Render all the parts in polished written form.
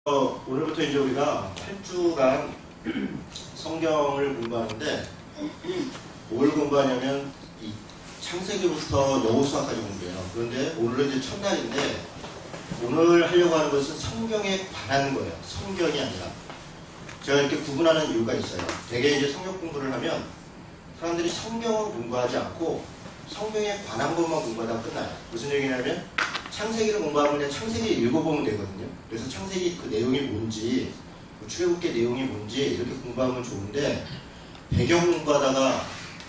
오늘부터 이제 우리가 8주간 성경을 공부하는데 뭘 공부하냐면 이 창세기부터 여호수아까지 공부해요. 그런데 오늘은 이제 첫날인데 오늘 하려고 하는 것은 성경에 관한 거예요. 성경이 아니라. 제가 이렇게 구분하는 이유가 있어요. 되게 이제 성경 공부를 하면 사람들이 성경을 공부하지 않고 성경에 관한 것만 공부하다 끝나요. 무슨 얘기냐면 창세기를 공부하면 그냥 창세기 읽어보면 되거든요. 그래서 창세기 그 내용이 뭔지, 출애굽기 내용이 뭔지 이렇게 공부하면 좋은데 배경 공부하다가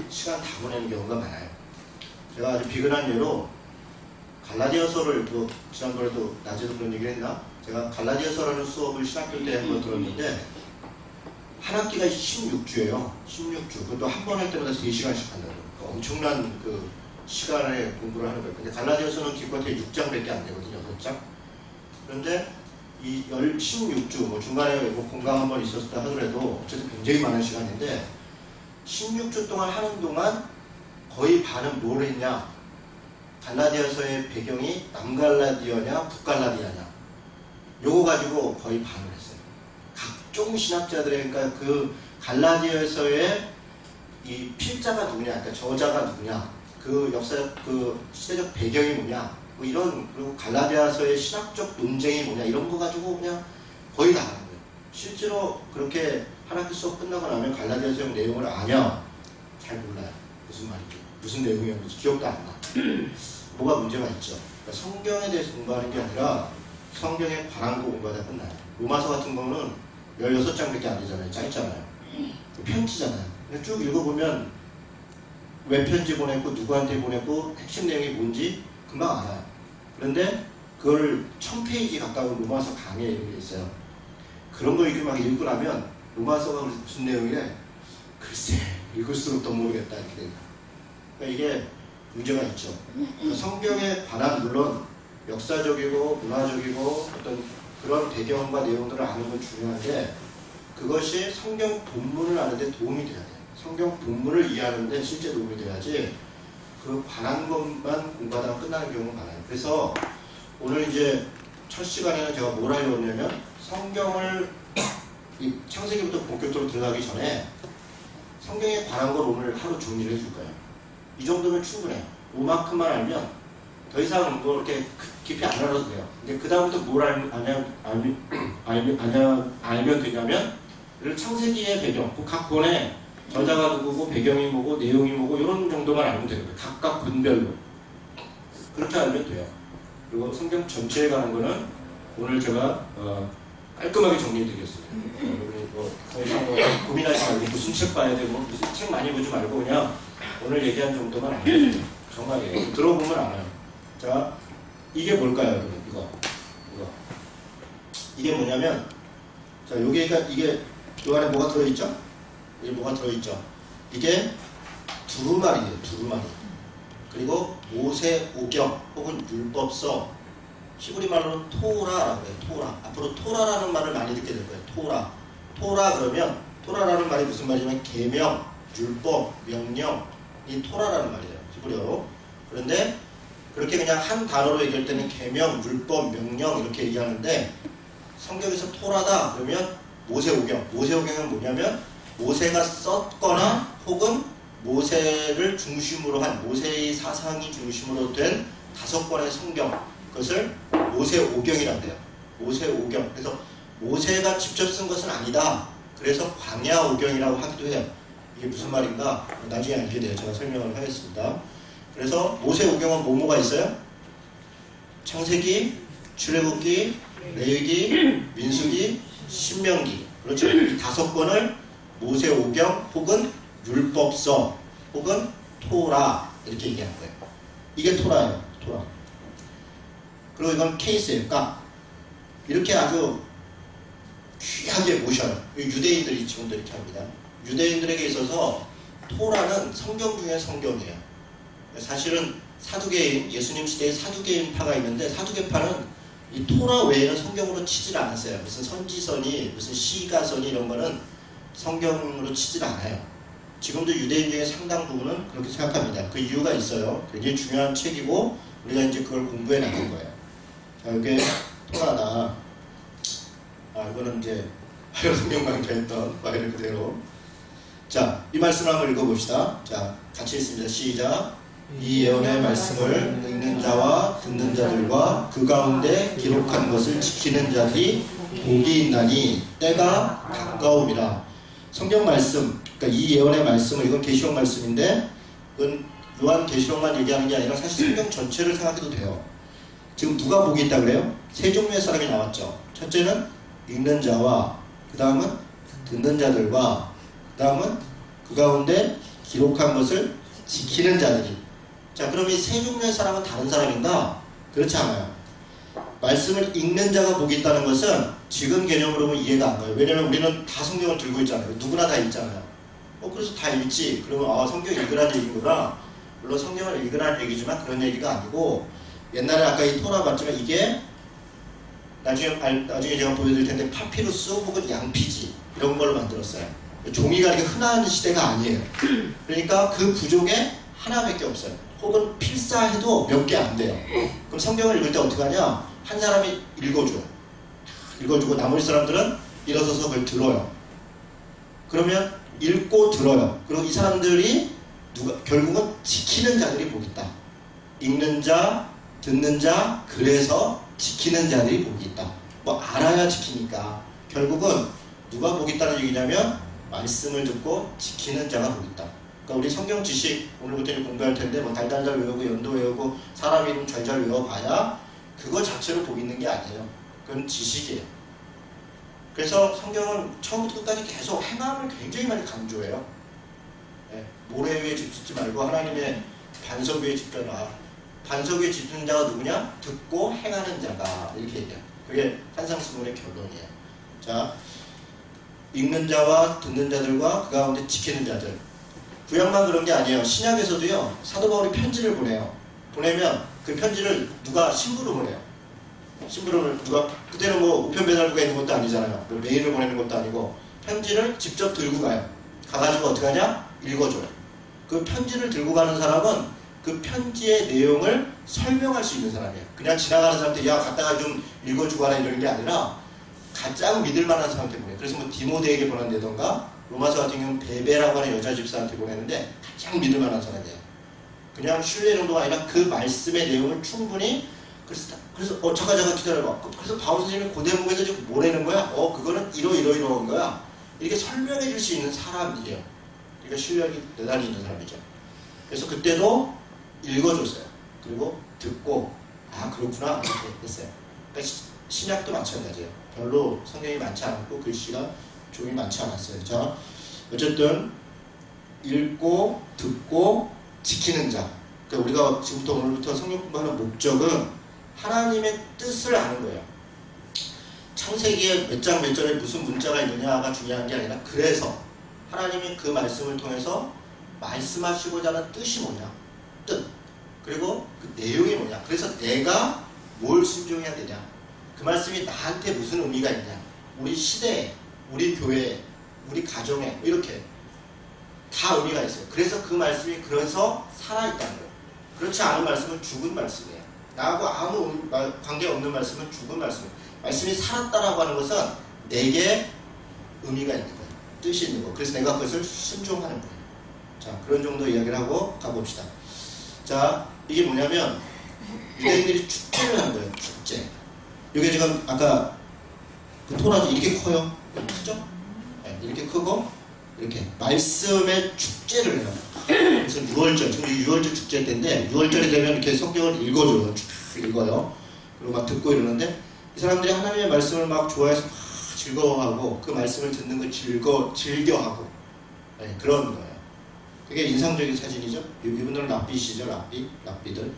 시간 다 보내는 경우가 많아요. 제가 아주 비근한 예로 갈라디아서를 지난번에도 낮에도 그런 얘기를 했나? 제가 갈라디아서라는 수업을 신학교 때 한번 들었는데 한 학기가 16주예요. 16주. 그것도 한 번 할 때마다 3시간씩 한다고. 그러니까 엄청난 그 시간에 공부를 하는 거예요. 근데 갈라디아서는 기껏해 6장밖에 안 되거든요. 6장. 그런데 이 16주, 뭐 중간에 뭐 공강 한번 있었다 하더라도 어쨌든 굉장히 많은 시간인데 16주 동안 하는 동안 거의 반은 뭘 했냐? 갈라디아서의 배경이 남갈라디아냐 북갈라디아냐 요거 가지고 거의 반을 했어요. 각종 신학자들의 그러니까 그 갈라디아서의 이 필자가 누구냐, 그러니까 저자가 누구냐, 그 역사, 그 시대적 배경이 뭐냐, 뭐 이런, 그리고 갈라디아서의 신학적 논쟁이 뭐냐 이런 거 가지고 그냥 거의 다 하는 거예요. 실제로 그렇게 한 학기 수업 끝나고 나면 갈라디아서 내용을 아냐? 잘 몰라요. 무슨 말인지, 무슨 내용이었는지 기억도 안 나. 뭐가 문제가 있죠. 그러니까 성경에 대해서 공부하는 게 아니라 성경에 관한 거 공부하다 끝나요. 로마서 같은 거는 16장밖에 안 되잖아요. 짧잖아요. 편지잖아요. 쭉 읽어보면 왜 편지 보냈고 누구한테 보냈고 핵심 내용이 뭔지 금방 알아요. 그런데 그걸 1000페이지 가까운 로마서 강의 이런 게 있어요. 그런 거 이렇게 막 읽고 나면 로마서가 무슨 내용이래? 글쎄 읽을수록 더 모르겠다 이렇게 됩니다. 그러니까 이게 문제가 있죠. 그러니까 성경에 관한 물론 역사적이고 문화적이고 어떤 그런 배경과 내용들을 아는 건 중요한데 그것이 성경 본문을 아는데 도움이 돼야 돼요. 성경 본문을 이해하는데 실제 도움이 돼야지 그 관한 것만 공부하다가 끝나는 경우가 많아요. 그래서 오늘 이제 첫 시간에는 제가 뭘 하려고 했냐면 성경을 이 창세기부터 본격적으로 들어가기 전에 성경에 관한 걸 오늘 하루 정리를 해줄 거예요. 이 정도면 충분해요. 요만큼만 알면 더 이상 뭐 이렇게 깊이 안 알아도 돼요. 근데 그 다음부터 뭘 알면 되냐면 창세기의 배경, 각 본에 저자가 누구고 배경이 뭐고 내용이 뭐고 이런 정도만 알면 되는 거예요. 각각 본별로. 그렇게 알면 돼요. 그리고 성경 전체에 관한 거는 오늘 제가 깔끔하게 정리해 드리겠습니다. 더 이상 고민하지 말고 무슨 책 봐야 되고 무슨 책 많이 보지 말고 그냥 오늘 얘기한 정도만 알면 돼요. 정말이에요. 들어보면 알아요. 자, 이게 뭘까요, 여러분? 이거. 이게 뭐냐면, 자, 이게 요 안에 뭐가 들어있죠? 이게 뭐가 들어있죠? 이게 두루마리예요, 두루마리. 그리고 모세오경 혹은 율법서, 히브리 말로는 토라라고 해요, 토라. 앞으로 토라라는 말을 많이 듣게 될 거예요, 토라. 토라 그러면, 토라라는 말이 무슨 말이냐면, 계명, 율법, 명령, 이 토라라는 말이에요, 히브리어로. 그런데 그렇게 그냥 한 단어로 얘기할 때는 계명, 율법, 명령 이렇게 얘기하는데 성경에서 토라다 그러면 모세오경. 모세오경은 뭐냐면 모세가 썼거나 혹은 모세를 중심으로 한 모세의 사상이 중심으로 된 5권의 성경 그것을 모세오경이라고 해요. 모세오경. 그래서 모세가 직접 쓴 것은 아니다. 그래서 광야오경이라고 하기도 해요. 이게 무슨 말인가 나중에 알게 돼요. 제가 설명을 하겠습니다. 그래서 모세오경은 뭐가 있어요? 창세기, 출애굽기, 레위기, 민수기, 신명기. 그렇죠. 이 5권을 모세오경 혹은 율법서 혹은 토라 이렇게 얘기하는 거예요. 이게 토라예요. 토라. 그리고 이건 케이스예요. 깍. 이렇게 아주 귀하게 모셔요. 유대인들이 지금도 이렇게 합니다. 유대인들에게 있어서 토라는 성경 중에 성경이에요. 사실은 사두개인, 예수님 시대에 사두개인파가 있는데 사두개파는 이 토라 외에는 성경으로 치질 않았어요. 무슨 선지서니 무슨 시가서니 이런 거는 성경으로 치질 않아요. 지금도 유대인 중에 상당 부분은 그렇게 생각합니다. 그 이유가 있어요. 굉장히 중요한 책이고 우리가 이제 그걸 공부해 나갈 거예요. 자, 이게 토라다. 이거는 이제 성경 강좌했던 말을 그대로. 자, 이 말씀을 한번 읽어봅시다. 자, 같이 읽습니다. 시작. 이 예언의 말씀을 읽는 자와 듣는 자들과 그 가운데 기록한 것을 지키는 자들이 복이 있나니 때가 가까움이라. 성경 말씀, 그러니까 이 예언의 말씀을, 이건 계시록 말씀인데 이건 요한 계시록만 얘기하는 게 아니라 사실 성경 전체를 생각해도 돼요. 지금 누가 복이 있다 그래요? 세 종류의 사람이 나왔죠. 첫째는 읽는 자와, 그 다음은 듣는 자들과, 그 다음은 그 가운데 기록한 것을 지키는 자들이. 자, 그럼 이 세 종류의 사람은 다른 사람인가? 그렇지 않아요. 말씀을 읽는 자가 복이 있다는 것은 지금 개념으로 보면 이해가 안 가요. 왜냐면 우리는 다 성경을 들고 있잖아요. 누구나 다 읽잖아요. 그래서 다 읽지. 그러면 성경 읽으라는 얘기구나. 물론 성경을 읽으라는 얘기지만 그런 얘기가 아니고, 옛날에 아까 이 토라 봤지만 이게 나중에 제가 보여드릴 텐데 파피루스 혹은 양피지 이런 걸로 만들었어요. 종이가 이렇게 흔한 시대가 아니에요. 그러니까 그 부족에 하나밖에 없어요. 혹은 필사해도 몇 개 안 돼요. 그럼 성경을 읽을 때 어떻게 하냐? 한 사람이 읽어줘요. 읽어주고 나머지 사람들은 일어서서 그걸 들어요. 그러면 읽고 들어요. 그리고 이 사람들이 결국은 지키는 자들이 복이 있다. 읽는 자, 듣는 자, 그래서 지키는 자들이 복이 있다. 알아야 지키니까 결국은 누가 복이 있다는 얘기냐면 말씀을 듣고 지키는 자가 복이 있다. 그러니까 우리 성경 지식 오늘부터 이제 공부할 텐데 달달달 외우고 연도 외우고 사람 이름 잘잘 외워봐야 그거 자체로 복이 있는 게 아니에요. 그건 지식이에요. 그래서 성경은 처음부터 끝까지 계속 행함을 굉장히 많이 강조해요. 모래 위에 집 짓지 말고 하나님의 반석 위에 집져라. 반석 위에 짓는 자가 누구냐? 듣고 행하는 자가. 이렇게 얘기해요. 그게 산상수훈의 결론이에요. 자, 읽는 자와 듣는 자들과 그 가운데 지키는 자들. 구약만 그런 게 아니에요. 신약에서도요, 사도 바울이 편지를 보내요. 보내면 그 편지를 누가 심부로 보내요. 심부를 누가, 그때는 우편배달부가 있는 것도 아니잖아요. 메일을 보내는 것도 아니고 편지를 직접 들고 가요. 가가지고 어떻게 하냐? 읽어줘요. 그 편지를 들고 가는 사람은 그 편지의 내용을 설명할 수 있는 사람이에요. 그냥 지나가는 사람한테 야 갖다가 좀 읽어주고 하라 이런 게 아니라 가장 믿을 만한 사람한테 보내요. 그래서 디모데에게 보낸다던가 로마서 같은 경우는 베베라고 하는 여자 집사한테 보내는데 가장 믿을 만한 사람이에요. 그냥 신뢰 정도가 아니라 그 말씀의 내용을 충분히 그래서 잠깐 기다려봐. 그래서 바울 선생님이 그 대목에서 지금 뭐라는 거야? 그거는 이러한 거야. 이렇게 설명해 줄 수 있는 사람이에요. 그러니까 신뢰력이 대단히 있는 사람이죠. 그래서 그때도 읽어줬어요. 그리고 듣고 그렇구나 이렇게 했어요. 그러니까 신약도 마찬가지예요. 별로 성경이 많지 않고 글씨가 종이 많지 않았어요. 자, 어쨌든 읽고 듣고 지키는 자. 그러니까 우리가 지금부터 오늘부터 성경 공부하는 목적은 하나님의 뜻을 아는 거예요. 창세기에 몇 장 몇 절에 무슨 문자가 있느냐가 중요한 게 아니라 그래서 하나님이 그 말씀을 통해서 말씀하시고자 하는 뜻이 뭐냐, 뜻, 그리고 그 내용이 뭐냐, 그래서 내가 뭘 순종해야 되냐, 그 말씀이 나한테 무슨 의미가 있냐, 우리 시대에, 우리 교회에, 우리 가정에 이렇게 다 의미가 있어요. 그래서 그 말씀이 그래서 살아있다는 거예요. 그렇지 않은 말씀은 죽은 말씀이에요. 나하고 아무 관계없는 말씀은 죽은 말씀이에요. 말씀이 살았다라고 하는 것은 내게 의미가 있는 거예요. 뜻이 있는 거. 그래서 내가 그것을 순종하는 거예요. 자, 그런 정도 이야기를 하고 가봅시다. 자, 이게 뭐냐면 유대인들이 축제를 하는 거예요. 축제. 이게 지금 아까 그 토라지 이렇게 커요. 크죠? 네, 이렇게 크고 이렇게 말씀의 축제를 해요. 그래서 6월절, 지금 6월절 축제 때인데 6월절이 되면 이렇게 성경을 읽어줘요. 쭉 읽어요. 그리고 막 듣고 이러는데 이 사람들이 하나님의 말씀을 막 좋아해서 막 즐거워하고 그 말씀을 듣는 걸 즐겨하고 네, 그런 거예요. 그게 인상적인 사진이죠. 이분들은 랍비시죠. 랍비들.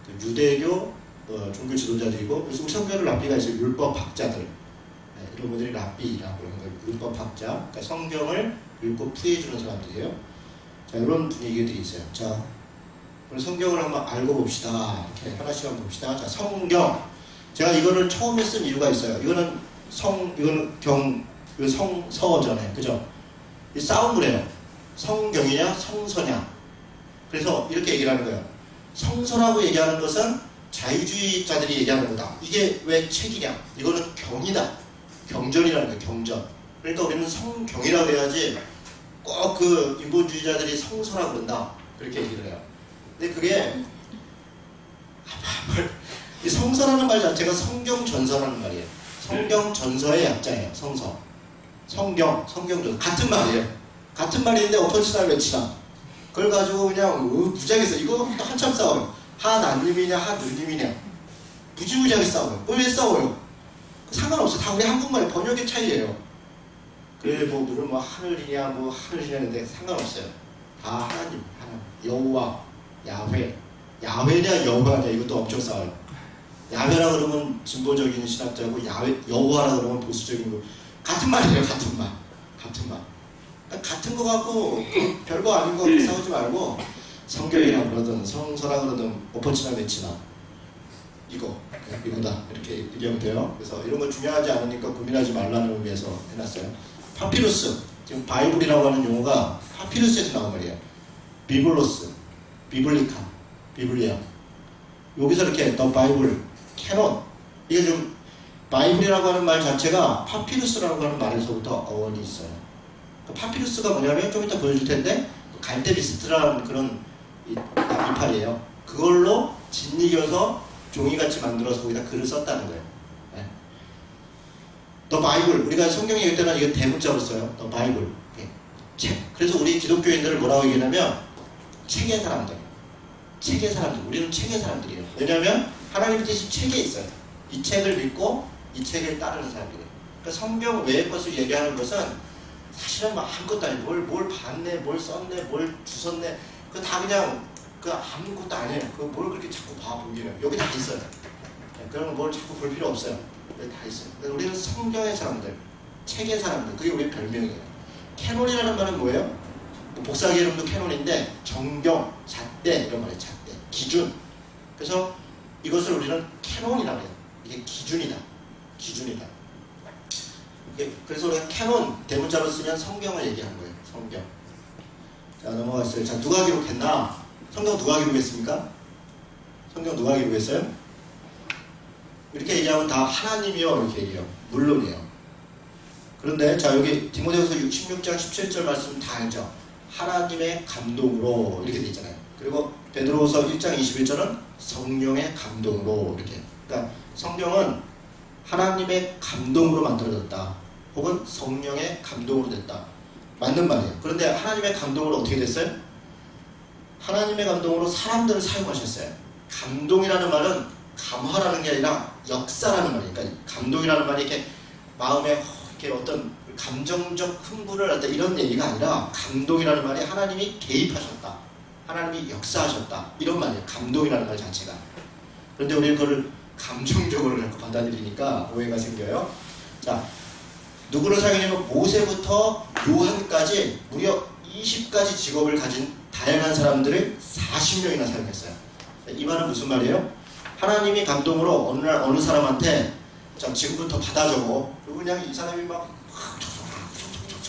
그 유대교 종교 지도자들이고, 그래서 우리 성경에 랍비가 있어요. 율법 학자들. 네, 이런 분들이 랍비라고 하는 거예요. 율법 학자. 그러니까 성경을 읽고 풀이해주는 사람들이에요. 자, 이런 분위기들이 있어요. 자, 그럼 성경을 한번 알고 봅시다. 이렇게 하나씩 한번 봅시다. 자, 성경. 제가 이거를 처음에 쓴 이유가 있어요. 이거는 성서잖아요. 그죠? 이 싸움을 해요. 성경이냐, 성서냐. 그래서 이렇게 얘기를 하는 거예요. 성서라고 얘기하는 것은 자유주의자들이 얘기하는 거다. 이게 왜 책이냐? 이거는 경이다. 경전이라는 거예요. 경전. 그러니까 우리는 성경이라고 해야지 꼭 그 인본주의자들이 성서라고 그런다 그렇게 얘기를 해요. 근데 그게 이 성서라는 말 자체가 성경전서라는 말이에요. 성경전서의 약자예요. 성서. 성경전서. 같은 말이에요. 같은 말인데 엎어치나 외치나. 그걸 가지고 그냥 무지하게 써. 이거 한참 싸워요. 하나님이냐 하느님이냐. 무지무지하게 싸워요. 왜 싸워요? 상관없어. 다 우리 한국말의 번역의 차이예요. 그래 뭐 물은 뭐 하늘이냐 뭐 하늘이냐는데 상관없어요. 다 하나님, 여호와, 야훼. 야훼냐 여호와냐 이것도 엄청 싸워요. 야훼라 그러면 진보적인 신학자고 여호와라 그러면 보수적인 거. 같은 말이에요. 같은 말. 그러니까 같은 거 갖고 별거 아닌 거 싸우지 말고 성경이라 그러든 성서라 그러든 엎어치나 외치나 이거다 이렇게 얘기하면 돼요. 그래서 이런 거 중요하지 않으니까 고민하지 말라는 의미에서 해놨어요. 파피루스, 지금 바이블이라고 하는 용어가 파피루스에서 나온 말이에요. 비블로스, 비블리카, 비블리아. 여기서 이렇게 더 바이블, 캐논. 이게 좀 바이블이라고 하는 말 자체가 파피루스라고 하는 말에서부터 어원이 있어요. 그러니까 파피루스가 뭐냐면 좀 이따 보여줄 텐데 갈대비스트라는 그런 이파리예요. 그걸로 짓이겨서 종이같이 만들어서 거기다 글을 썼다는 거예요. 네. 더 바이블. 우리가 성경에 얘기할 때는 이거 대문자로 써요. 더 바이블. 책. 그래서 우리 기독교인들을 뭐라고 얘기하냐면 책의 사람들. 우리는 책의 사람들이에요. 왜냐하면 하나님의 뜻이 책에 있어요. 이 책을 믿고 이 책을 따르는 사람들이에요. 그러니까 성경 외의 것을 얘기하는 것은 사실은 막 아무것도 아니고 뭘 봤네, 뭘 썼네, 뭘 주웠네. 그거 다 그냥 아무것도 아니에요. 그거 뭘 그렇게 자꾸 보기는. 여기 다 있어요. 그러면 뭘 자꾸 볼 필요 없어요. 여기 다 있어요. 그래서 우리는 성경의 사람들, 책의 사람들, 그게 우리 별명이에요. 캐논이라는 말은 뭐예요? 뭐 복사기 이름도 캐논인데 정경, 잣대 이런 말이에요. 잣대, 기준. 그래서 이것을 우리는 캐논이라고 해요. 이게 기준이다. 그래서 우리가 캐논 대문자로 쓰면 성경을 얘기하는 거예요. 성경. 자, 넘어갔어요. 자, 누가 기록했나? 성경 누가 기록했습니까? 성경 누가 기록했어요? 이렇게 얘기하면 다 하나님이요 이렇게 얘기해요. 물론이에요. 그런데 자 여기 디모데후서 16장 17절 말씀 다 알죠? 하나님의 감동으로 이렇게 돼 있잖아요. 그리고 베드로후서 1장 21절은 성령의 감동으로 이렇게. 그러니까 성경은 하나님의 감동으로 만들어졌다. 혹은 성령의 감동으로 됐다. 맞는 말이에요. 그런데 하나님의 감동으로 어떻게 됐어요? 하나님의 감동으로 사람들을 사용하셨어요. 감동이라는 말은 감화라는 게 아니라 역사라는 말이에요. 그러니까 감동이라는 말이 이렇게 마음에 이렇게 어떤 감정적 흥분을 한다 이런 얘기가 아니라 감동이라는 말이 하나님이 개입하셨다. 하나님이 역사하셨다. 이런 말이에요. 감동이라는 말 자체가. 그런데 우리는 그걸 감정적으로 자꾸 받아들이니까 오해가 생겨요. 자, 누구를 사용하냐면 모세부터 요한까지 무려 20가지 직업을 가진 다양한 사람들을 40명이나 사용했어요. 이 말은 무슨 말이에요? 하나님이 감동으로 어느 날 어느 사람한테 자 지금부터 받아 적어. 그리고 그냥 이 사람이 막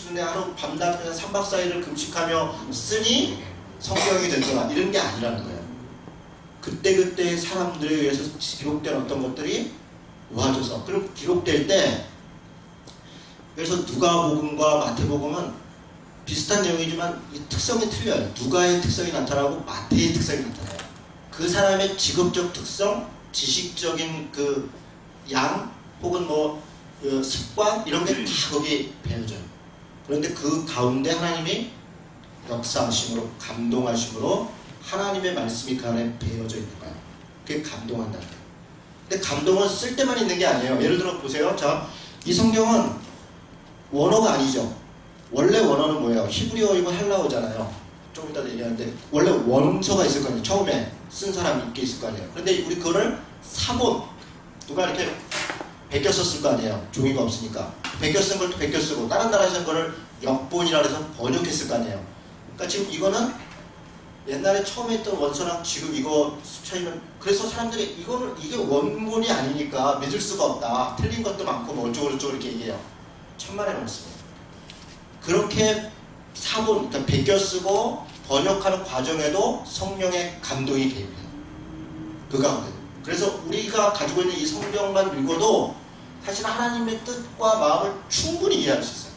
그냥 하루 밤낮 그냥 3박 4일을 금식하며 쓰니 성경이 됐거나 이런 게 아니라는 거예요. 그때그때 사람들에 의해서 기록된 어떤 것들이 모아져서 그럼 기록될 때 그래서 누가복음과 마태복음은 비슷한 내용이지만 이 특성이 틀려요. 누가의 특성이 나타나고 마태의 특성이 나타나요. 그 사람의 직업적 특성, 지식적인 그 양 혹은 그 습관 이런 게 다 거기 배어져요. 그런데 그 가운데 하나님이 역사하심으로 감동하심으로 하나님의 말씀이 그 안에 배어져 있는 거예요. 그게 감동한다는 거예요. 근데 감동은 쓸 때만 있는 게 아니에요. 예를 들어 보세요. 자, 이 성경은 원어가 아니죠. 원래 원어는 뭐예요? 히브리어이고 헬라어잖아요. 좀 이따 얘기하는데 원래 원서가 있을 거 아니에요. 처음에 쓴 사람이 있게 있을 거 아니에요. 그런데 우리 그거를 사본 누가 이렇게 베껴 썼을 거 아니에요. 종이가 없으니까 베껴 쓴 걸 또 베껴 쓰고 다른 나라에서 쓴 거를 역본이라 해서 번역했을 거 아니에요. 그러니까 지금 이거는 옛날에 처음에 했던 원서랑 지금 이거 차이는 그래서 사람들이 이게 원본이 아니니까 믿을 수가 없다. 틀린 것도 많고 뭐 어쩌고저쩌고 이렇게 얘기해요. 천만의 말씀이에요. 그렇게 사본, 그러니까 베껴 쓰고 번역하는 과정에도 성령의 감동이 개입해요. 그 가운데. 그래서 우리가 가지고 있는 이 성경만 읽어도 사실 하나님의 뜻과 마음을 충분히 이해할 수 있어요.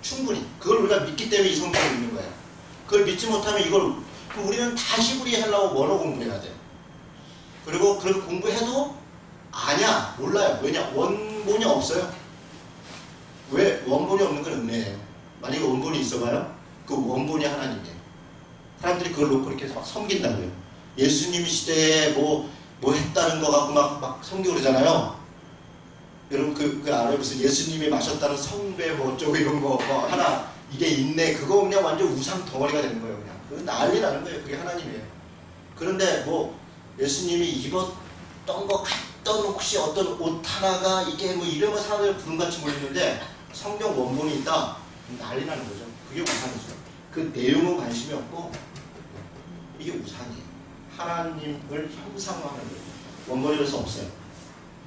충분히. 그걸 우리가 믿기 때문에 이 성경을 읽는 거예요. 그걸 믿지 못하면 이걸 우리는 다시 구리하려고 원어 공부해야 돼요. 그리고 그렇게 공부해도 아냐, 몰라요. 왜냐? 원본이 없어요. 왜? 원본이 없는 건 은혜예요. 만약에 원본이 있어봐요. 그 원본이 하나님이에요. 사람들이 그걸 놓고 이렇게 섬긴다고요. 예수님 시대에 뭐 했다는 거 갖고 막 섬기고 그러잖아요. 여러분 그 알아요? 무슨 예수님이 마셨다는 성배 뭐 어쩌고 이런 거 하나 이게 있네. 그거 그냥 완전 우상 덩어리가 되는 거예요. 그냥 그 난리 나는 거예요. 그게 하나님이에요. 그런데 뭐 예수님이 입었던 거 같던 혹시 어떤 옷 하나가 이게 뭐 이런 거 사람들 구름같이 보이는데 성경 원본이 있다. 난리 나는 거죠. 그게 우상이죠. 그 내용은 관심이 없고 이게 우상이에요. 하나님을 형상화하는 거예요. 원본이라서 없어요.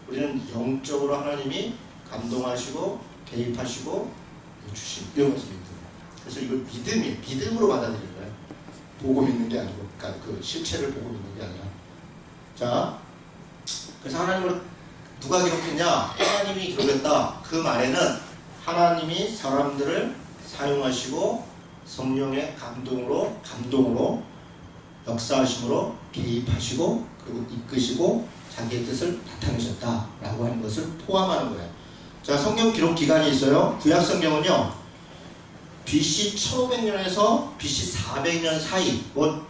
우리는 영적으로 하나님이 감동하시고 개입하시고 주신 이런 것을 믿는 거예요. 그래서 이걸 믿음으로 받아들이는 거예요. 보고 믿는 게 아니고, 그러니까 그 실체를 보고 믿는 게 아니라. 자, 그래서 하나님을 누가 기록했냐? 하나님이 기록했다. 그 말에는 하나님이 사람들을 사용하시고 성령의 감동으로 역사하심으로 개입하시고 그리고 이끄시고 자기의 뜻을 나타내셨다라고 하는 것을 포함하는 거예요. 자, 성경 기록 기간이 있어요. 구약 성경은요, BC 1500년에서 BC 400년 사이. 뭐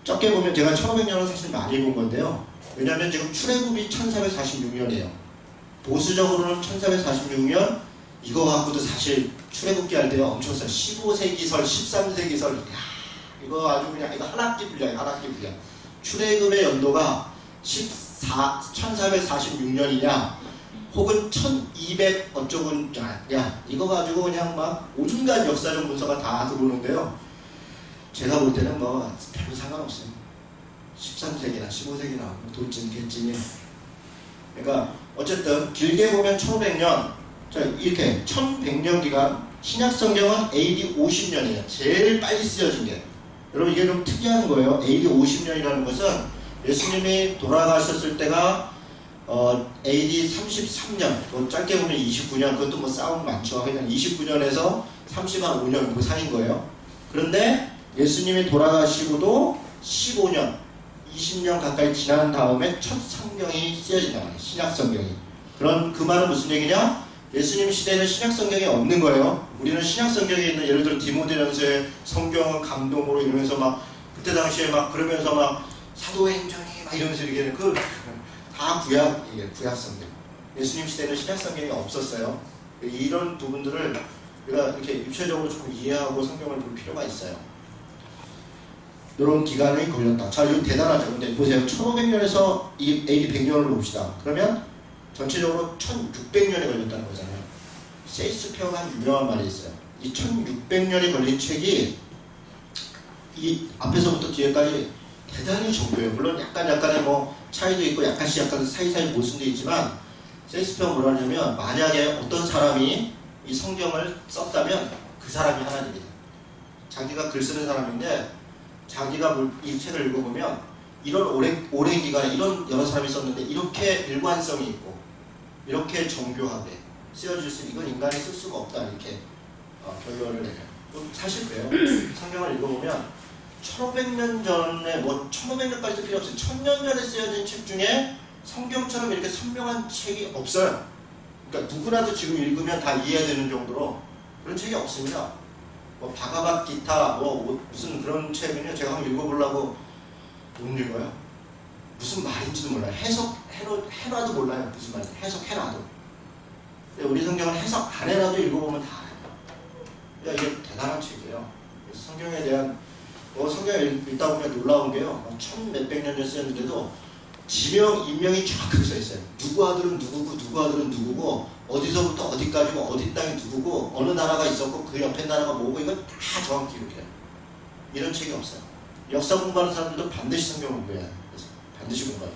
적게 보면 제가 1500년은 사실 많이 본 건데요. 왜냐하면 지금 출애굽이 1446년이에요. 보수적으로는 1446년 이거 갖고도 사실 출애굽기 할 때요 엄청 써. 15세기설, 13세기설. 이거 아주 그냥 이거 한 학기 분량. 출애굽의 연도가 1446년이냐 혹은 1200 어쩌군 야 이거 가지고 그냥 막 온갖 역사적 문서가 다 들어오는데요. 제가 볼 때는 뭐 별로 상관없어요. 13세기나 15세기나 도찐 개찐이. 그러니까 어쨌든 길게 보면 1500년. 자, 이렇게 1100년 기간. 신약 성경은 AD 50년이에요. 제일 빨리 쓰여진 게. 여러분 이게 좀 특이한 거예요. AD 50년이라는 것은 예수님이 돌아가셨을 때가 AD 33년, 뭐 짧게 보면 29년, 그것도 뭐 싸움 많죠. 그냥 29년에서 35년 그 사이인 거예요. 그런데 예수님이 돌아가시고도 15년, 20년 가까이 지난 다음에 첫 성경이 쓰여진단 말이에요. 신약 성경이. 그 말은 무슨 얘기냐? 예수님 시대에는 신약 성경이 없는 거예요. 우리는 신약 성경에 있는 예를 들어 디모데전서의 성경은 감동으로 이러면서 막 그때 당시에 막 그러면서 막 사도행전이 막 이러면서 이렇게 다 구약이에요. 구약 성경. 예수님 시대에는 신약 성경이 없었어요. 이런 부분들을 우리가 이렇게 입체적으로 조금 이해하고 성경을 볼 필요가 있어요. 이런 기간이 걸렸다. 자, 이거 대단하죠. 근데 보세요. 1500년에서 이 AD 100년을 봅시다. 그러면 전체적으로 1600년이 걸렸다는 거잖아요. 셰익스피어가 한 유명한 말이 있어요. 이 1600년이 걸린 책이 이 앞에서부터 뒤에까지 대단히 정교해요. 물론 약간의 뭐 차이도 있고 약간씩 사이사이 모순도 있지만 셰익스피어가 뭐라 하냐면 만약에 어떤 사람이 이 성경을 썼다면 그 사람이 하나님이다. 자기가 글 쓰는 사람인데 자기가 이 책을 읽어보면 이런 오랜 기간에 이런 여러 사람이 썼는데 이렇게 일관성이 있고 이렇게 정교하게 쓰여질 수 이건 인간이 쓸 수가 없다 이렇게 결론을 내요. 사실 그래요. 성경을 읽어보면 1500년 전에 뭐 1500년까지도 필요 없어요. 1000년 전에 쓰여진 책 중에 성경처럼 이렇게 선명한 책이 없어요. 그러니까 누구라도 지금 읽으면 다 이해되는 정도로 그런 책이 없습니다. 뭐 바가바기타 뭐 무슨 그런 책은요 제가 한번 읽어보려고 못 읽어요. 무슨 말인지도 몰라요. 해놔도 몰라요. 무슨 말인지 해석해놔도. 근데 우리 성경은 해석 안 해놔도 읽어보면 다 알아요. 이게 대단한 책이에요. 성경에 대한 성경을 읽다 보면 놀라운 게요. 1000몇백 년에 쓰였는데도 지명, 인명이 정확하게 써 있어요. 누구 아들은 누구고 누구 아들은 누구고 어디서부터 어디까지고 어디 땅이 누구고 어느 나라가 있었고 그 옆에 나라가 뭐고 이걸 다 정확히 기록해요. 이런 책이 없어요. 역사 공부하는 사람들도 반드시 성경을 공부해야 해요. 반드시 공부해요.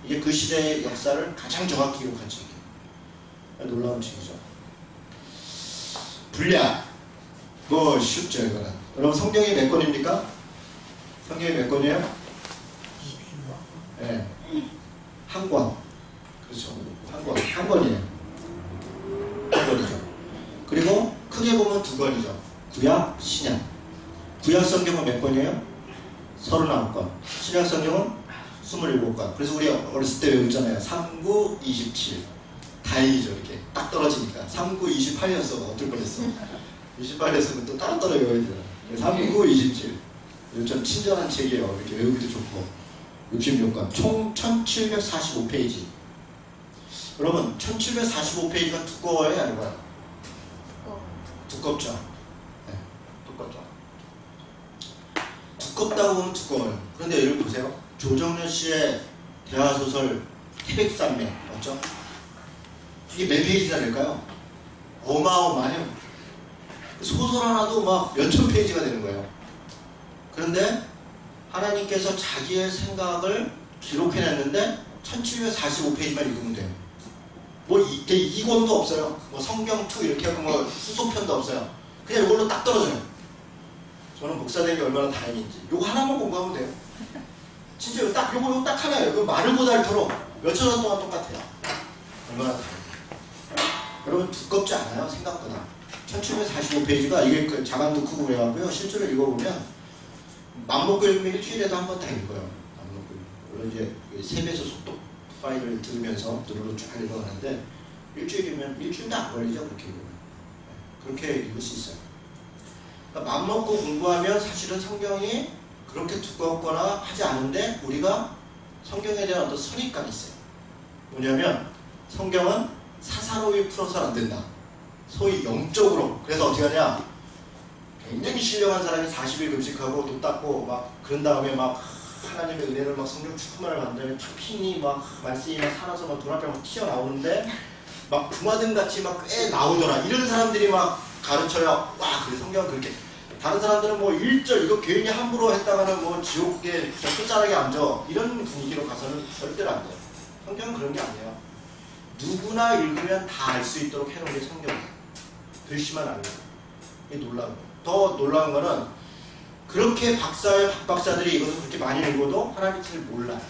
이게 그 시대의 역사를 가장 정확히 기록한 책이에요. 놀라운 책이죠. 분량. 뭐 쉽죠 이거는. 여러분 성경이 몇 권입니까? 성경이 몇 권이에요? 네. 한 권. 그렇죠. 한 권이에요. 보면 두 권이죠. 구약, 신약. 구약 성경은 몇 권이에요? 39권. 신약 성경은 27권. 그래서 우리 어렸을 때 외우잖아요. 3, 9, 27. 다행이죠. 이렇게 딱 떨어지니까. 3, 9, 28이었어. 어떨 뻔했어. 28이었으면 또 따로따로 외워야 돼요. 3, 9, 27. 좀 친절한 책이에요. 이렇게 외우기도 좋고. 66권. 총 1745페이지. 여러분, 1745페이지가 두꺼워요? 얇아요? 두껍죠? 네, 두껍죠. 두껍다고 보면 두꺼워요. 그런데 여러분 보세요. 조정렬 씨의 대화소설 태백산맥 맞죠? 이게 몇 페이지나 될까요? 어마어마해요. 소설 하나도 막 몇천 페이지가 되는 거예요. 그런데 하나님께서 자기의 생각을 기록해냈는데 1745페이지만 읽으면 돼요. 뭐 이 권도 없어요. 뭐 성경 2 이렇게 하고 뭐 수소편도 없어요. 그냥 이걸로 딱 떨어져요. 저는 목사된 게 얼마나 다행인지. 요거 하나만 공부하면 돼요. 진짜 요거 딱 하나예요. 그 말을 못할도록 몇천 원 동안 똑같아요. 얼마나 다행이에요. 여러분 두껍지 않아요? 생각보다. 1745페이지가 이게 그 자간도 크고 그래갖고요. 실제로 읽어보면 맘먹고 읽으면 일주일에도 한 번 다 읽어요. 맘먹고. 물론 이제 세배서 속도 파일을 들으면서 누르르 쭉 읽어가는데 일주일이면 일주일도 안 걸리죠. 그렇게 읽으면. 그렇게 읽을 수 있어요. 그러니까 맘먹고 공부하면 사실은 성경이 그렇게 두껍거나 하지 않은데 우리가 성경에 대한 어떤 선입관이 있어요. 뭐냐면 성경은 사사로이 풀어서는 안 된다. 소위 영적으로. 그래서 어떻게 하냐, 굉장히 신령한 사람이 40일 금식하고 돈 닦고 막 그런 다음에 막 하나님의 은혜를 막 성경 축구만을 만들면 탁핀이 막 말씀이 막 살아서 막 돈 앞에 막 튀어나오는데 막 부마등 같이 막 꽤 나오더라. 이런 사람들이 막 가르쳐야 와 그래 성경은 그렇게. 다른 사람들은 뭐 1절 이거 괜히 함부로 했다가는 뭐 지옥에 끝자락에 앉아 이런 분위기로 가서는 절대로 안 돼요. 성경은 그런 게 아니에요. 누구나 읽으면 다 알 수 있도록 해놓은 게 성경이에요. 글씨만 알면. 이게 놀라운 거예요. 더 놀라운 거는 그렇게 박박사들이 이것을 그렇게 많이 읽어도 하나님 뜻을 몰라요.